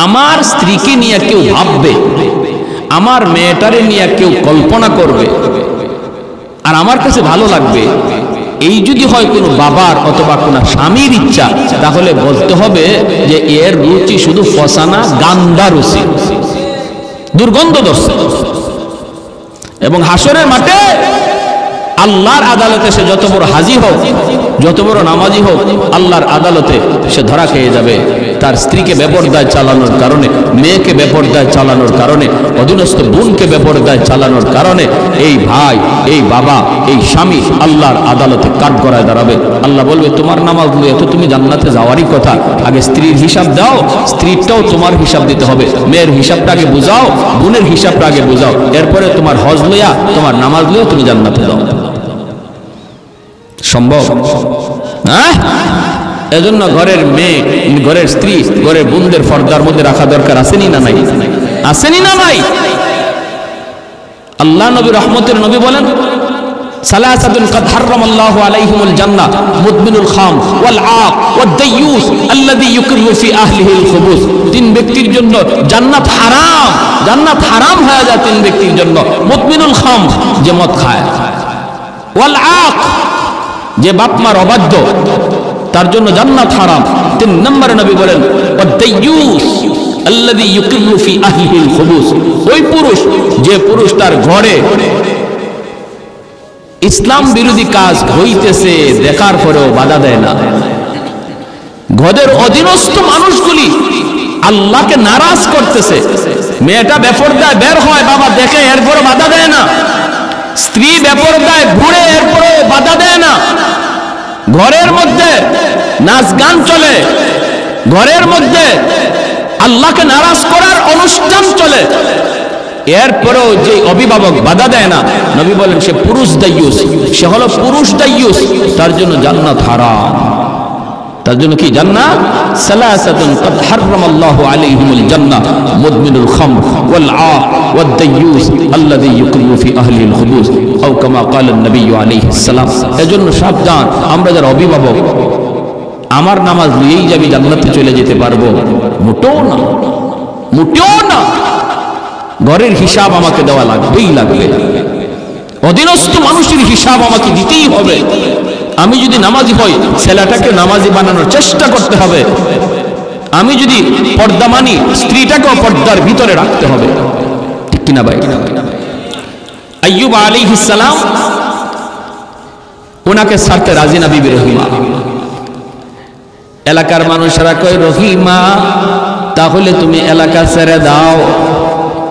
আমার স্ত্রীকে নিয়ে কেউ ভাববে, আমার মেয়েটারে নিয়ে কেউ কল্পনা করবে, আর আমার কাছে ভালো লাগবে, এই যদি হয় কোনো বাবার অথবা কোনো স্বামীর ইচ্ছা, তাহলে বলতে হবে যে এর রুচি শুধু ফসানা, গান্দা রুচি, দুর্গন্ধ দর্শে। এবং হাসরের মাঠে আল্লাহর আদালতে সে যত বড় হাজি হোক, যত বড় নামাজি হোক, আল্লাহর আদালতে সে ধরা খেয়ে যাবে তার স্ত্রীকে বেপরদায় চালানোর কারণে, মেয়েকে বেপরদায় চালানোর কারণে, অধীনস্থ বোনকে বেপরদায় চালানোর কারণে। এই ভাই, এই বাবা, এই স্বামী আল্লাহর আদালতে কাঠগড়ায় দাঁড়াবে। আল্লাহ বলবে তোমার নামাজ লইয়া তো তুমি জান্নাতে যাওয়ারই কথা, আগে স্ত্রীর হিসাব দাও, স্ত্রীরটাও তোমার হিসাব দিতে হবে। মেয়ের হিসাবটা আগে বুঝাও, বোনের হিসাবটা আগে বুঝাও, এরপরে তোমার হজ লইয়া, তোমার নামাজ লইয়া তুমি জান্নাতে যাও। সম্ভব? হ্যাঁ? এজন্য ঘরের মেয়ে, ঘরের স্ত্রী, ঘরের বোনদের পর্দার মধ্যে রাখা দরকার। আসেনি না নাই? আসেনি না নাই? আল্লাহ নবী রহমতের নবী বলেন সালাসাতুন কাদ হারামাল্লাহু আলাইহিমুল জান্নাহ মুদমিনুল খাম ওয়াল আক ওয়াদ দাইয়ুস আল্লাযী ইউকিরু ফি আহলিহিল খুবুস। 3 ব্যক্তির জন্য জান্নাত হারাম, জান্নাত হারাম হয়ে যায় 3 ব্যক্তির জন্য। মুদমিনুল খাম, যে মদ খায়, ওয়াল আক, যে বাপ মার অবাধ্য, তার জন্য জান্নাত হারাম। 3 নম্বরে নবী বলেন ওয়াদ দাইয়ুস আল্লাযী ইউকিরু ফি আহলিহিল খুবুস, ওই পুরুষ যে পুরুষ তার ঘরে ইসলাম বিরোধী কাজ হইতেছে দেখার পরেও বাধা দেয় না। ঘরের অধীনস্থ মানুষগুলি আল্লাহকে নারাজ করতেছে, মেয়েটা বেপরদায় বের হয়, বাবা দেখে, এরপরে বাধা দেয় না। স্ত্রী বেপরদায় ঘুরে, এরপরে বাধা দেয় না। ঘরের মধ্যে নাচ গান চলে, ঘরের মধ্যে আল্লাহকে নারাজ করার অনুষ্ঠান চলে, এরপরেও যে অভিভাবক বাধা দেয় না, নবী বলেন সে পুরুষ দায়ুস, সে হলো পুরুষ দায়ুস, তার জন্য জান্নাত হারাম। তার জন্য কি জান্নাত? সালাসাতুন ক্বাদ হারামাল্লাহু আলাইহিমুল জান্নাহ, মুদমিনুল খামর ওয়াল আaq ওয়াদ দায়ুস আল্লাযী ইউকিরু ফি আহলিল খুবুস আও কামা ক্বালা নবী আলাইহিস সালাম। এজন্য সাবধান, আমরা যারা অভিভাবক, আমার নামাজ নিয়েই যাবি জান্নাতে চলে যেতে পারবো, মোটেও না, মোটেও না। ঘরের হিসাব আমাকে দেওয়া লাগবেই লাগবে, অধীনস্থ মানুষের হিসাব আমাকে দিতেই হবে। আমি যদি নামাজি হই, ছেলেটাকে নামাজি বানানোর চেষ্টা করতে হবে। আমি যদি পর্দা মানি, স্ত্রীটাকেও পর্দার ভিতরে রাখতে হবে, ঠিক কিনা ভাই? আইয়ুব আলাইহিস সালাম, ওনাকে ছাড়তে রাজি না বিবি রহিমা। এলাকার মানুষেরা কয়, রহিমা তাহলে তুমি এলাকা ছেড়ে দাও,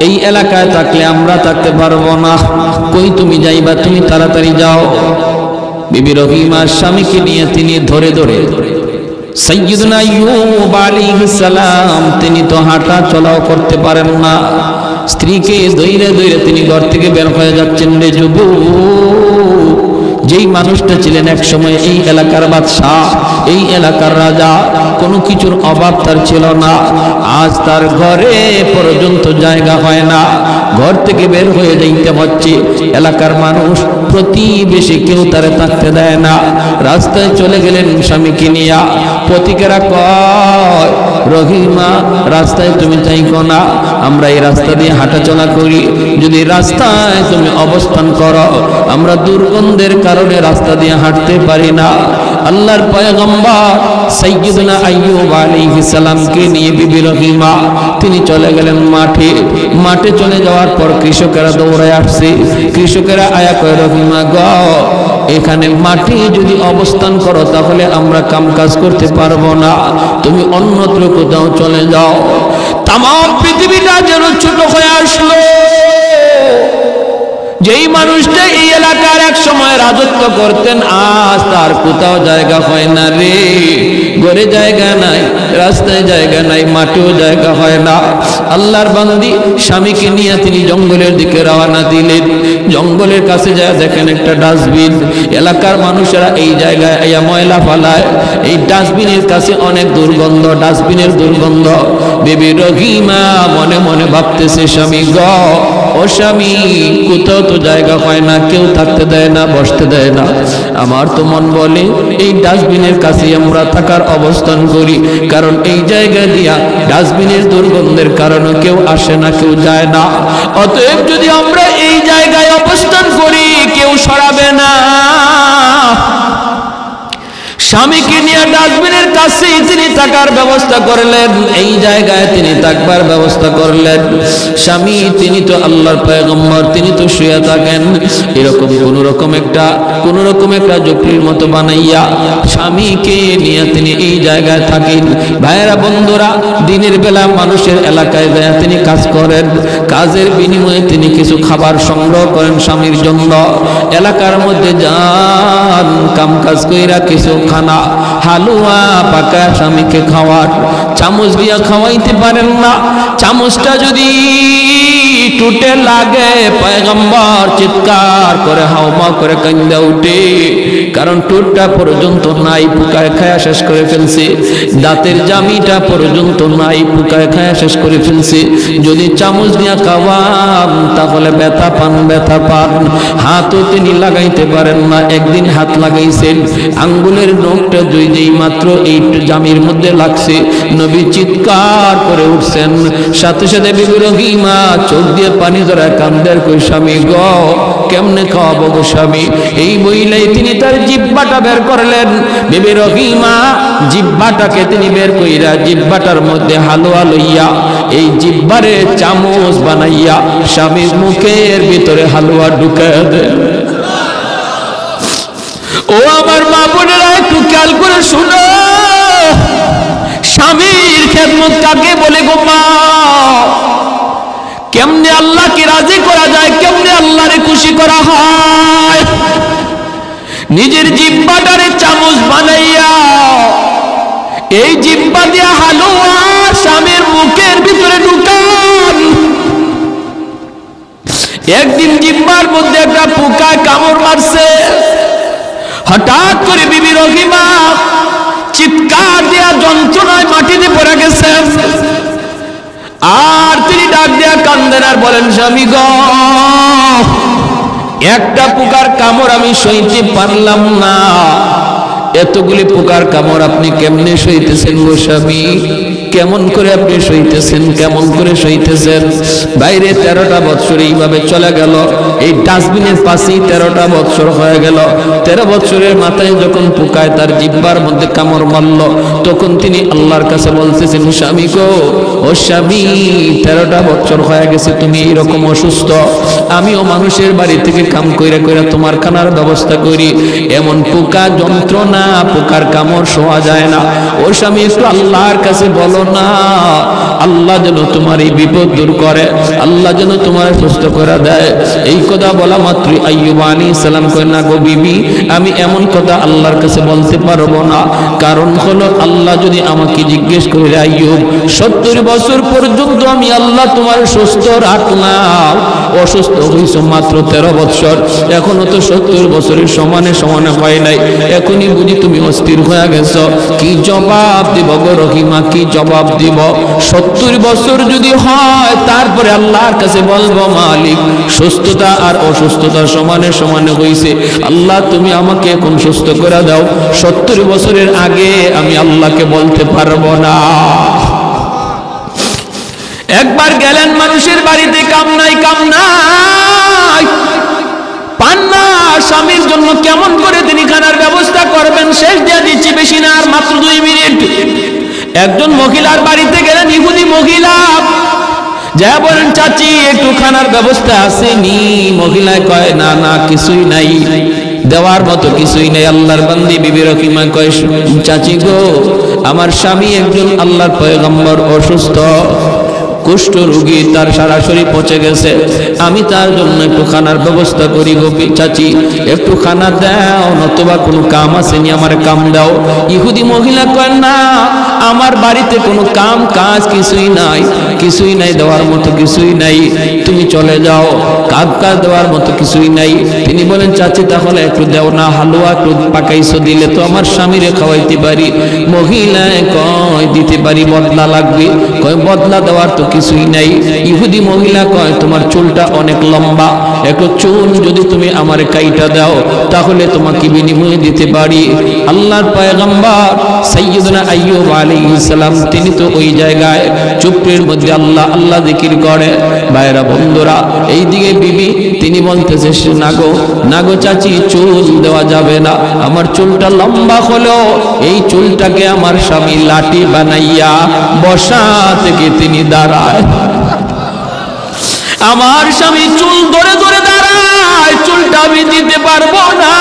এই এলাকায় থাকলে আমরা থাকতে পারবো না, কই তুমি যাইবা, তুমি তাড়াতাড়ি যাও। বিবি রহিমার স্বামীকে নিয়ে তিনি ধরে ধরে, সাইয়্যিদুনা আইয়ুব আলাইহিস সালাম তিনি তো হাঁটা চলাও করতে পারেন না, স্ত্রীকে ধইরে ধইরে তিনি ঘর থেকে বের হয়ে যাচ্ছেন। রে যুবক, যেই মানুষটা ছিলেন এক সময় এই এলাকার বাদশাহ, এই এলাকার রাজা, কোনো কিছুর অভাব তার ছিল না, আজ তার ঘরে পর্যন্ত জায়গা হয় না, ঘর থেকে বের হয়ে যাইতে হচ্ছে। এলাকার মানুষ, প্রতিবেশী কেউ তারে থাকতে দেয় না। রাস্তায় চলে গেলেন স্বামীকে নিয়া। পথিকেরা কয়, রহিমা রাস্তায় তুমি যাইকো না, আমরা এই রাস্তা দিয়ে হাঁটাচলা করি, যদি রাস্তায় তুমি অবস্থান করো, আমরা দুর্গন্ধের কারণে রাস্তা দিয়ে হাঁটতে পারি না। আল্লাহর পয়গম্বর সাইয়্যিদুনা আইয়ুব আলাইহিস সালামকে নিয়ে বিবি রহিমা তিনি চলে গেলেন মাঠে। মাঠে চলে যাওয়ার পর কৃষকেরা দৌড়ায় আসছে। কৃষকেরা আয়া কয়, রহিমা গো, এখানে মাঠে যদি অবস্থান করো তাহলে আমরা কাম কাজ করতে পারবো না, তুমি অন্যত্র কোথাও চলে যাও। তাম পৃথিবীটা যেন ছোট হয়ে আসলো। যেই মানুষটা এই এলাকার এক সময় রাজত্ব করতেন, আজ তার কোথাও জায়গা হয় না রে। ঘরে জায়গা নাই, রাস্তায় জায়গা নাই, মাঠেও জায়গা হয় না। আল্লাহর বান্দি স্বামীকে নিয়ে তিনি জঙ্গলের দিকে রওনা দিলেন। জঙ্গলের কাছে যায় দেখেন একটা ডাস্টবিন। এলাকার মানুষেরা এই জায়গায় আইয়া ময়লা ফালায়। এই ডাস্টবিনের কাছে অনেক দুর্গন্ধ, ডাস্টবিনের দুর্গন্ধ। বিবি রহিমা মনে মনে ভাবতেছে, স্বামী গ, ও স্বামী, কোথাও তো জায়গা হয় না, কেউ থাকতে দেয় না, বসতে দেয় না। আমার তো মন বলে এই ডাস্টবিনের কাছে আমরা থাকার অবস্থান করি, কারণ এই জায়গা দিয়া ডাস্টবিনের দুর্গন্ধের কারণে কেউ আসে না, কেউ যায় না। অতএব যদি আমরা এই জায়গায় অবস্থান করি, কেউ সরাবে না। স্বামীকে নিয়ে ডাস্টবিনের কাছে তিনি থাকার ব্যবস্থা করলেন, এই জায়গায় তিনি থাকবার ব্যবস্থা করলেন। স্বামী তিনি তো আল্লাহর পয়গম্বর, তিনি তো শুয়ে থাকেন। এরকম কোন রকম একটা ঝুপড়ির মতো বানাইয়া স্বামীকে নিয়ে তিনি এই জায়গায় থাকেন। ভাইয়েরা বন্ধুরা, দিনের বেলা মানুষের এলাকায় যায় তিনি কাজ করেন, কাজের বিনিময়ে তিনি কিছু খাবার সংগ্রহ করেন স্বামীর জন্য। এলাকার মধ্যে যান, কাম কাজ কইরা কিছু খানা হালুয়া পাকা স্বামীকে খাওয়ার, চামচ দিয়া খাওয়াইতে পারেন না। চামচটা যদি টুটে লাগে, পয়গম্বর চিৎকার করে হাওমা করে কান্দা উঠে, কারণ টুটটা পর্যন্ত নাই, পোকায় খায়া শেষ করে ফেলছে। দাঁতের জামিটা পর্যন্ত নাই, পোকায় খায়া শেষ করে ফেলছে। যদি চামচ দিয়া খাওয়ান তাহলে ব্যথা পান, ব্যথা পান। হাতও তিনি লাগাইতে পারেন না। একদিন হাত লাগাইছেন, আঙ্গুলের নখটা যেই মাত্র এই জামির মধ্যে লাগছে, নবী চিৎকার করে উঠছেন। সাথে সাথে বিবি রহিমা চোখ দিয়ে পানি ধরা কান্দের, কই স্বামী গ, কেমনে খাওয়াবো গো স্বামী। এই বইলাই তিনি তার জিহ্বাটা বের করলেন। বিবি রহিমা জিহ্বাটাকে তিনি বের কইরা জিহ্বাটার মধ্যে হালুয়া লইয়া এই জিহ্বারে চামচ বানাইয়া স্বামীর মুখের ভিতরে হালুয়া ঢুকাইয়া দেন। ও আমার মা বোনেরা, একটু খেয়াল করে শুনো, স্বামীর খেদমত কাকে বলে গো মা? কেমনে আল্লাহকে রাজি করা যায়, কেমনে আল্লাহরে খুশি করা হয়? নিজের জিহ্বাটারে চামচ বানাইয়া এই জিহ্বা দিয়া হালুয়া স্বামীর মুখে একদিন জিহ্বার মধ্যে একটা পোকা কামড় মারছে। হঠাৎ করে বিবি রহিমা চিৎকার দিয়া যন্ত্রণায় মাটিতে পড়ে গেছেন। আর তিনি ডাক দিয়া কান্দেন আর বলেন, স্বামী গো, একটা পোকার কামড় আমি সইতে পারলাম না, এতগুলি পোকার কামড় আপনি কেমনে সইতেছেন গো স্বামী? কেমন করে আপনি সইতেছেন, কেমন করে সইতেছেন? বাইরে 13টা বছর এইভাবে চলে গেল, এই ডাস্টবিনের পাশেই 13টা বছর হয়ে গেল। 13 বছরের মাথায় যখন পোকায় তার জিহ্বার মধ্যে কামড় মারল, তখন তিনি আল্লাহর কাছে বলতেছেন, স্বামী গো, ও স্বামী, 13টা বছর হয়ে গেছে তুমি এইরকম অসুস্থ, আমিও মানুষের বাড়ি থেকে কাম কইরা কইরা তোমার খানার ব্যবস্থা করি, এমন পোকা যন্ত্রণা, পোকার কামড় শোয়া যায় না। ও স্বামী, একটু আল্লাহর কাছে বলো না, আল্লাহ যেন তোমার এই বিপদ দূর করে, আল্লাহ যেন তোমার সুস্থ করে দেয়। এই কথা বলা মাত্র আইয়ুব আলাইহিস সালাম কয়, না গো বিবি, আমি এমন কথা আল্লাহর কাছে বলতে পারবো না। কারণ হলো, আল্লাহ যদি আমাকে জিজ্ঞেস করে, আইয়ুব 70 বছর পর্যন্ত আমি আল্লাহ তোমার সুস্থ রাখলাম, অসুস্থ হইছো মাত্র 13 বছর, এখনো তো 70 বছরের সমানে সমানে হয় নাই, এখনই বুঝি তুমি অস্থির হয়ে গেছো? কি জবাব দিব গো রহিমা, কি জবাব দিব? 70 বছর যদি হয়, তারপরে আল্লাহর কাছে বলবো, মালিক, সুস্থতা আর অসুস্থতা সমানে সমানে হইছে, আল্লাহ তুমি আমাকে এখন সুস্থ করে দাও। 70 বছরের আগে আমি আল্লাহকে বলতে পারবো না। একবার গেলেন মানুষের বাড়িতে, কাম নাই, কাম নাই, পান না। স্বামীর জন্য কেমন করে তিনি খানার ব্যবস্থা করবেন, শেষ দিয়ে দিচ্ছি, বেশি না, আর মাত্র 2 মিনিট। একজন মহিলার বাড়িতে গেলেন, ইহুদি মহিলা, যা বলেন, চাচি একটু খানার ব্যবস্থা আসেনি? মহিলায় কয়, না না, কিছুই নাই, দেওয়ার মতো কিছুই নেই। আল্লাহর বান্দি বিবি রহিমা কয়, চাচি গো, আমার স্বামী একজন আল্লাহর পয়গম্বর অসুস্থ, কুষ্ঠ রোগী, তার সারা শরীর পচে গেছে, আমি তার জন্য একটু খানার ব্যবস্থা করি গো চাচি, একটু খানা দাও, নতুবা কোনো কাম আসেনি, আমার কাম দাও। ইহুদি মহিলা কয়, না, আমার বাড়িতে কোনো কাম কাজ কিছুই নাই, কিছুই নাই, দেওয়ার মতো কিছুই নাই, তুমি চলে যাও, কাজ কাজ দেওয়ার মতো কিছুই নাই। তিনি বলেন, চাচি তাহলে একটু দেও না, হালুয়া একটু পাকাইছো, দিলে তো আমার স্বামীরে খাওয়াইতে পারি। মহিলায় কয়, দিতে পারি, বদলা লাগবে। কয়, বদলা দেওয়ার তো কিছুই নাই। ইহুদি মহিলা কয়, তোমার চুলটা অনেক লম্বা, একটু চুল যদি তুমি আমার কাইটা দাও, তাহলে তোমাকে বিনিময়ে দিতে পারি। আল্লাহর পয়গম্বর সাইয়্যিদুনা আইয়ুব আলাইহিস সালাম, তিনি তো ওই জায়গায় চুপটির মধ্যে আল্লাহ আল্লাহ জিকির করে। ভাইরা বন্ধুরা, এইদিকে বিবি তিনি বলতেছে, না গো চাচি, চুল দেওয়া যাবে না, আমার চুলটা লম্বা হলো, এই চুলটাকে আমার স্বামী লাঠি বানাইয়া বসা থেকে তিনি দাঁড়ায়, আমার স্বামী চুল ধরে ধরে দাঁড়ায়, চুলটা আমি দিতে পারবো না।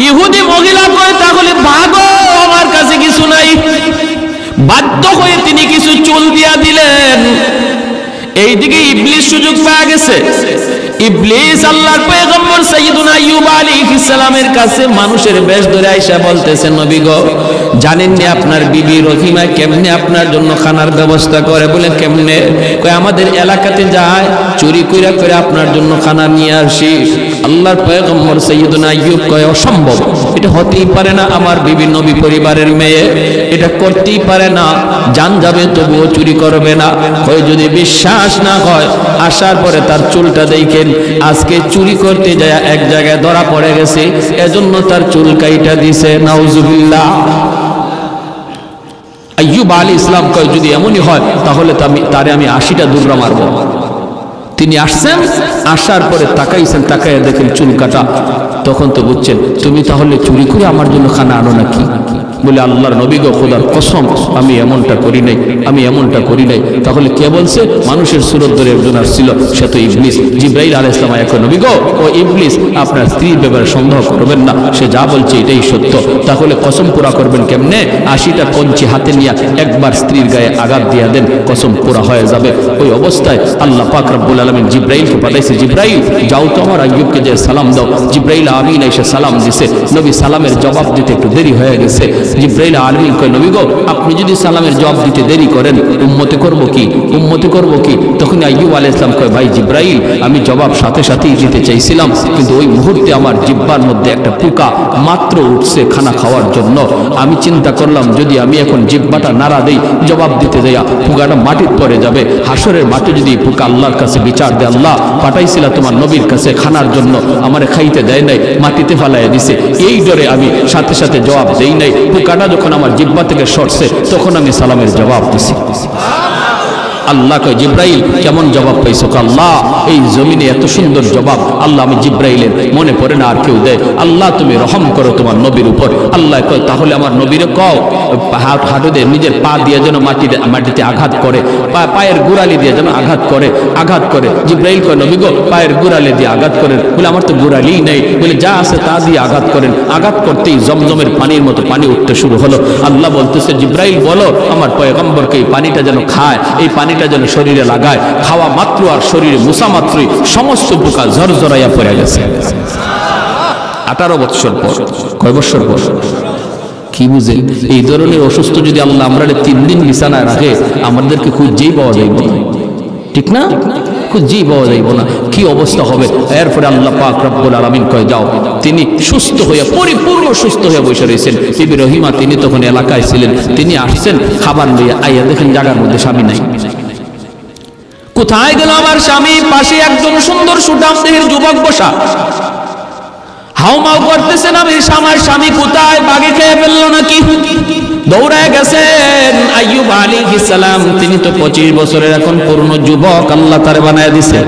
ইহুদি মহিলা কয়, তাহলে ভাগো, আমার কাছে কিছু নাই। বাধ্য হয়ে তিনি কিছু চুল দিয়া দিলেন। এইদিকে ইবলিস সুযোগ পেয়ে গেছে। ইবলিস আল্লাহর পয়গম্বর সাইয়্যিদুনা আইয়ুব আলাইহিস সালামের কাছে মানুষের বেশ ধরে আইসা বলতেছেন, নবী গো, জানেন না আপনার বিবি রহিমা কেমনে আপনার জন্য খানার ব্যবস্থা করে? বলে, কেমনে? কয়, আমাদের এলাকাতে যায়, চুরি কইরা করে আপনার জন্য খানা নিয়ে আসি। আল্লাহর পয়গম্বর সাইয়্যিদুনা আইয়ুব কয়, অসম্ভব, এটা হতেই পারে না, আমার বিবি নবী পরিবারের মেয়ে, এটা করতেই পারে না, জান যাবে তবুও চুরি করবে না। কয়, যদি বিশ্বাস না হয়, আসার পরে তার চুলটা দেখেন, আজকে চুরি করতে যায় এক জায়গায় ধরা পড়ে গেছে, এজন্য তার চুল কাইটা দিছে। নাউজুবিল্লাহ। আইয়ুব আলাইহিস সালাম কয়, যদি এমনই হয়, তাহলে তারে আমি 80টা দুর্রা মারব। তিনি আসছেন, আসার পরে তাকাইছেন, তাকাইয়া দেখেন চুল কাটা। তখন তো বুঝছেন, তুমি তাহলে চুরি করে আমার জন্য খানা আনো নাকি? বলে, আল্লাহর নবী গো, খোদার কসম, আমি এমনটা করি নাই, আমি এমনটা করি নাই। তাহলে কে বলছে? মানুষের সুরত ধরে একজন আসছিল, সে তো ইবলিস। জিবরাইল আলাইহিস সালাম এখন, নবী গো, ও ইবলিস, আপনার স্ত্রীর ব্যাপারে সন্দেহ করবেন না, সে যা বলছে এটাই সত্য। তাহলে কসম পুরা করবেন কেমনে? 80টা কঞ্চি হাতে নিয়ে একবার স্ত্রীর গায়ে আঘাত দিয়া দেন, কসম পুরা হয়ে যাবে। ওই অবস্থায় আল্লাহ পাক রব্বুল আলামিন জিবরাইলকে পাঠাইছে, জিবরাইল যাও তো আমার আইয়ুবকে যে সালাম দাও। জিবরাইল আমিন এসে সালাম দিছে। নবী সালামের জবাব দিতে একটু দেরি হয়ে গেছে। জিব্রাইল আলামিন কয় নবী গো আপনি যদি সালামের জবাব দিতে দেরি করেন উম্মতে করব কি, উম্মতে করব কি? তখন আইয়ুব আলাইহিস সালাম কয় ভাই জিব্রাইল আমি জবাব সাথে সাথেই দিতে চাইছিলাম, কিন্তু ওই মুহূর্তে আমার জিহ্বার মধ্যে একটা পোকা মাত্র উঠছে খানা খাওয়ার জন্য। আমি চিন্তা করলাম যদি আমি এখন জিহ্বাটা নাড়া দেই জবাব দিতে দেয়া পোকাটা মাটির পড়ে যাবে, হাসরের মাঠে যদি পোকা আল্লাহর কাছে বিচার দেয় আল্লাহ পাঠাইছিলা তোমার নবীর কাছে খানার জন্য, আমারে খাইতে দেয় নাই, মাটিতে ফালাইয়া দিছে, এই ডরে আমি সাথে সাথে জবাব দেই নাই। পোকাটা যখন আমার জিহ্বা থেকে সরছে তখন আমি সালামের জবাব দিছি। আল্লাহ কয় জিব্রাইল কেমন জবাব পাইছো? আল্লাহ এই জমিনে এত সুন্দর জবাব আল্লাহ আমি জিব্রাইলের মনে পড়ে না আর কেউ দেয়। আল্লাহ তুমি রহম করো তোমার নবীর উপর। আল্লাহ কয় তাহলে আমার নবীরে কও হাঁটু দিয়ে নিজের পা দিয়ে যেন মাটিতে আঘাত করে, পায়ের গোড়ালি দিয়ে যেন আঘাত করে। জিব্রাইল কয় নবী গো পায়ের গোড়ালি দিয়ে আঘাত করেন। বলে আমার তো গোড়ালিই নেই। বলে যা আছে তা দিয়ে আঘাত করেন। আঘাত করতেই জমজমের পানির মতো পানি উঠতে শুরু হলো। আল্লাহ বলতেছে জিব্রাইল বলো আমার পয়গম্বরকে এই পানিটা যেন খায়, এই পানিটা যেন শরীরে লাগায়। খাওয়া মাত্র আর শরীরে মুসা মাত্রই সমস্ত পোকা ঝরঝরাইয়া পড়ে গেছে। 18 বছর পর, কয় বছর পর? কি বুঝে এই ধরনের অসুস্থ যদি আল্লাহ আমরা 3 দিন বিছানায় রাখে আমাদেরকে খুঁজেই পাওয়া যাইব না, ঠিক না? খুঁজেই পাওয়া যাইব না, কি অবস্থা হবে? এরপরে আল্লাহ পাক রব্বুল আলামিন কয় যাও। তিনি সুস্থ হয়ে পরিপূর্ণ সুস্থ হয়ে বসে রয়েছেন। বিবি রহিমা তিনি তখন এলাকায় ছিলেন, তিনি আসছেন খাবার লইয়া, আইয়া দেখেন জায়গার মধ্যে স্বামী নাই। কোথায় গেল আমার স্বামী? পাশে একজন সুন্দর সুঠাম দেহের যুবক বসা, হাউমাউ করতেছেন। আমি আমার স্বামী কোথায়? বাগে খেয়ে ফেললো নাকি? দৌড়ায় গেছেন আইয়ুব আলাইহিস সালাম। তিনি তো 25 বছরের এখন পুরনো যুবক, আল্লাহ তারে বানায় দিছে।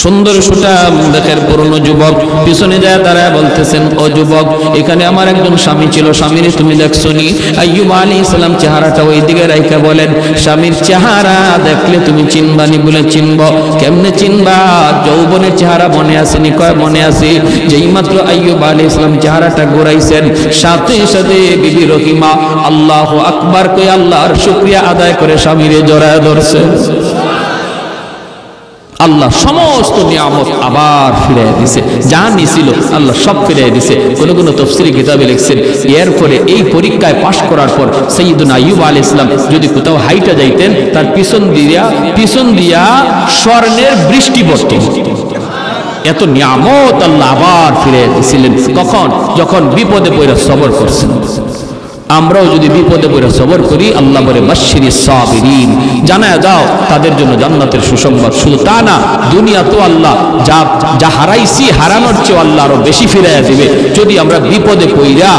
সুন্দর সুঠাম দেখের পুরনো যুবক পিছনে যায় তারা বলতেছেন ও যুবক এখানে আমার একজন স্বামী ছিল, স্বামীর তুমি দেখছো নি? আইয়ুব আলাইহিস সালাম চেহারাটা ওই দিকে রাইখা বলেন স্বামীর চেহারা দেখলে তুমি চিনবানি? বলে চিনব। কেমনে চিনবা? যৌবনের চেহারা মনে আসেনি? কয় মনে আছে। যেই মাত্র আইয়ুব আলাইহিস সালাম চেহারাটা ঘুরাইছেন সাথে সাথে বিবি রহিমা আল্লাহু আকবার কই আল্লাহর শুকরিয়া আদায় করে স্বামীরে জড়ায় ধরছে। আল্লাহ সমস্ত নিয়ামত আবার ফিরিয়ে দিছে, যা নিছিল আল্লাহ সব ফিরিয়ে দিছে। কোন কোন তাফসীরি কিতাবে লিখছেন এরপরে এই পরীক্ষায় পাশ করার পর সাইয়্যিদুনা আইয়ুব আলাইহিস সালাম যদি কোথাও হাইটা যাইতেন তার পিছন দিয়া স্বর্ণের বৃষ্টি পড়ত। এত নিয়ামত আল্লাহ আবার ফিরিয়ে দিছিলেন। কখন? যখন বিপদে পড়ে সবর করছেন। আমরাও যদি বিপদে পড়ে সবর করি আল্লাহ বলে বাশশিরিস সাবিরিন, জানায়া দাও তাদের জন্য জান্নাতের সুসংবাদ। শুধু তা না, দুনিয়া তো আল্লাহ যা হারাইছি হারানোর চেয়ে আল্লাহ আরো বেশি ফিরাইয়া দিবে যদি আমরা বিপদে পইরা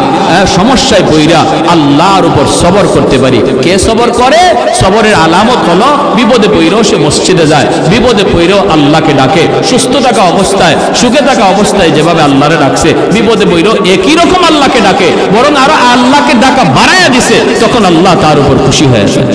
সমস্যায় পইরা আল্লাহর উপর সবর করতে পারি। কে সবর করে? সবরের আলামত হলো বিপদে পইরাও সে মসজিদে যায়, বিপদে পইরাও আল্লাহকে ডাকে। সুস্থ থাকা অবস্থায় সুখে থাকা অবস্থায় যেভাবে আল্লাহরে ডাকছে বিপদে পইরাও একই রকম আল্লাহকে ডাকে, বরং আরো আল্লাহকে ডাকা বাড়াইয়া দিছে, তখন আল্লাহ তার উপর খুশি হয়ে যায়।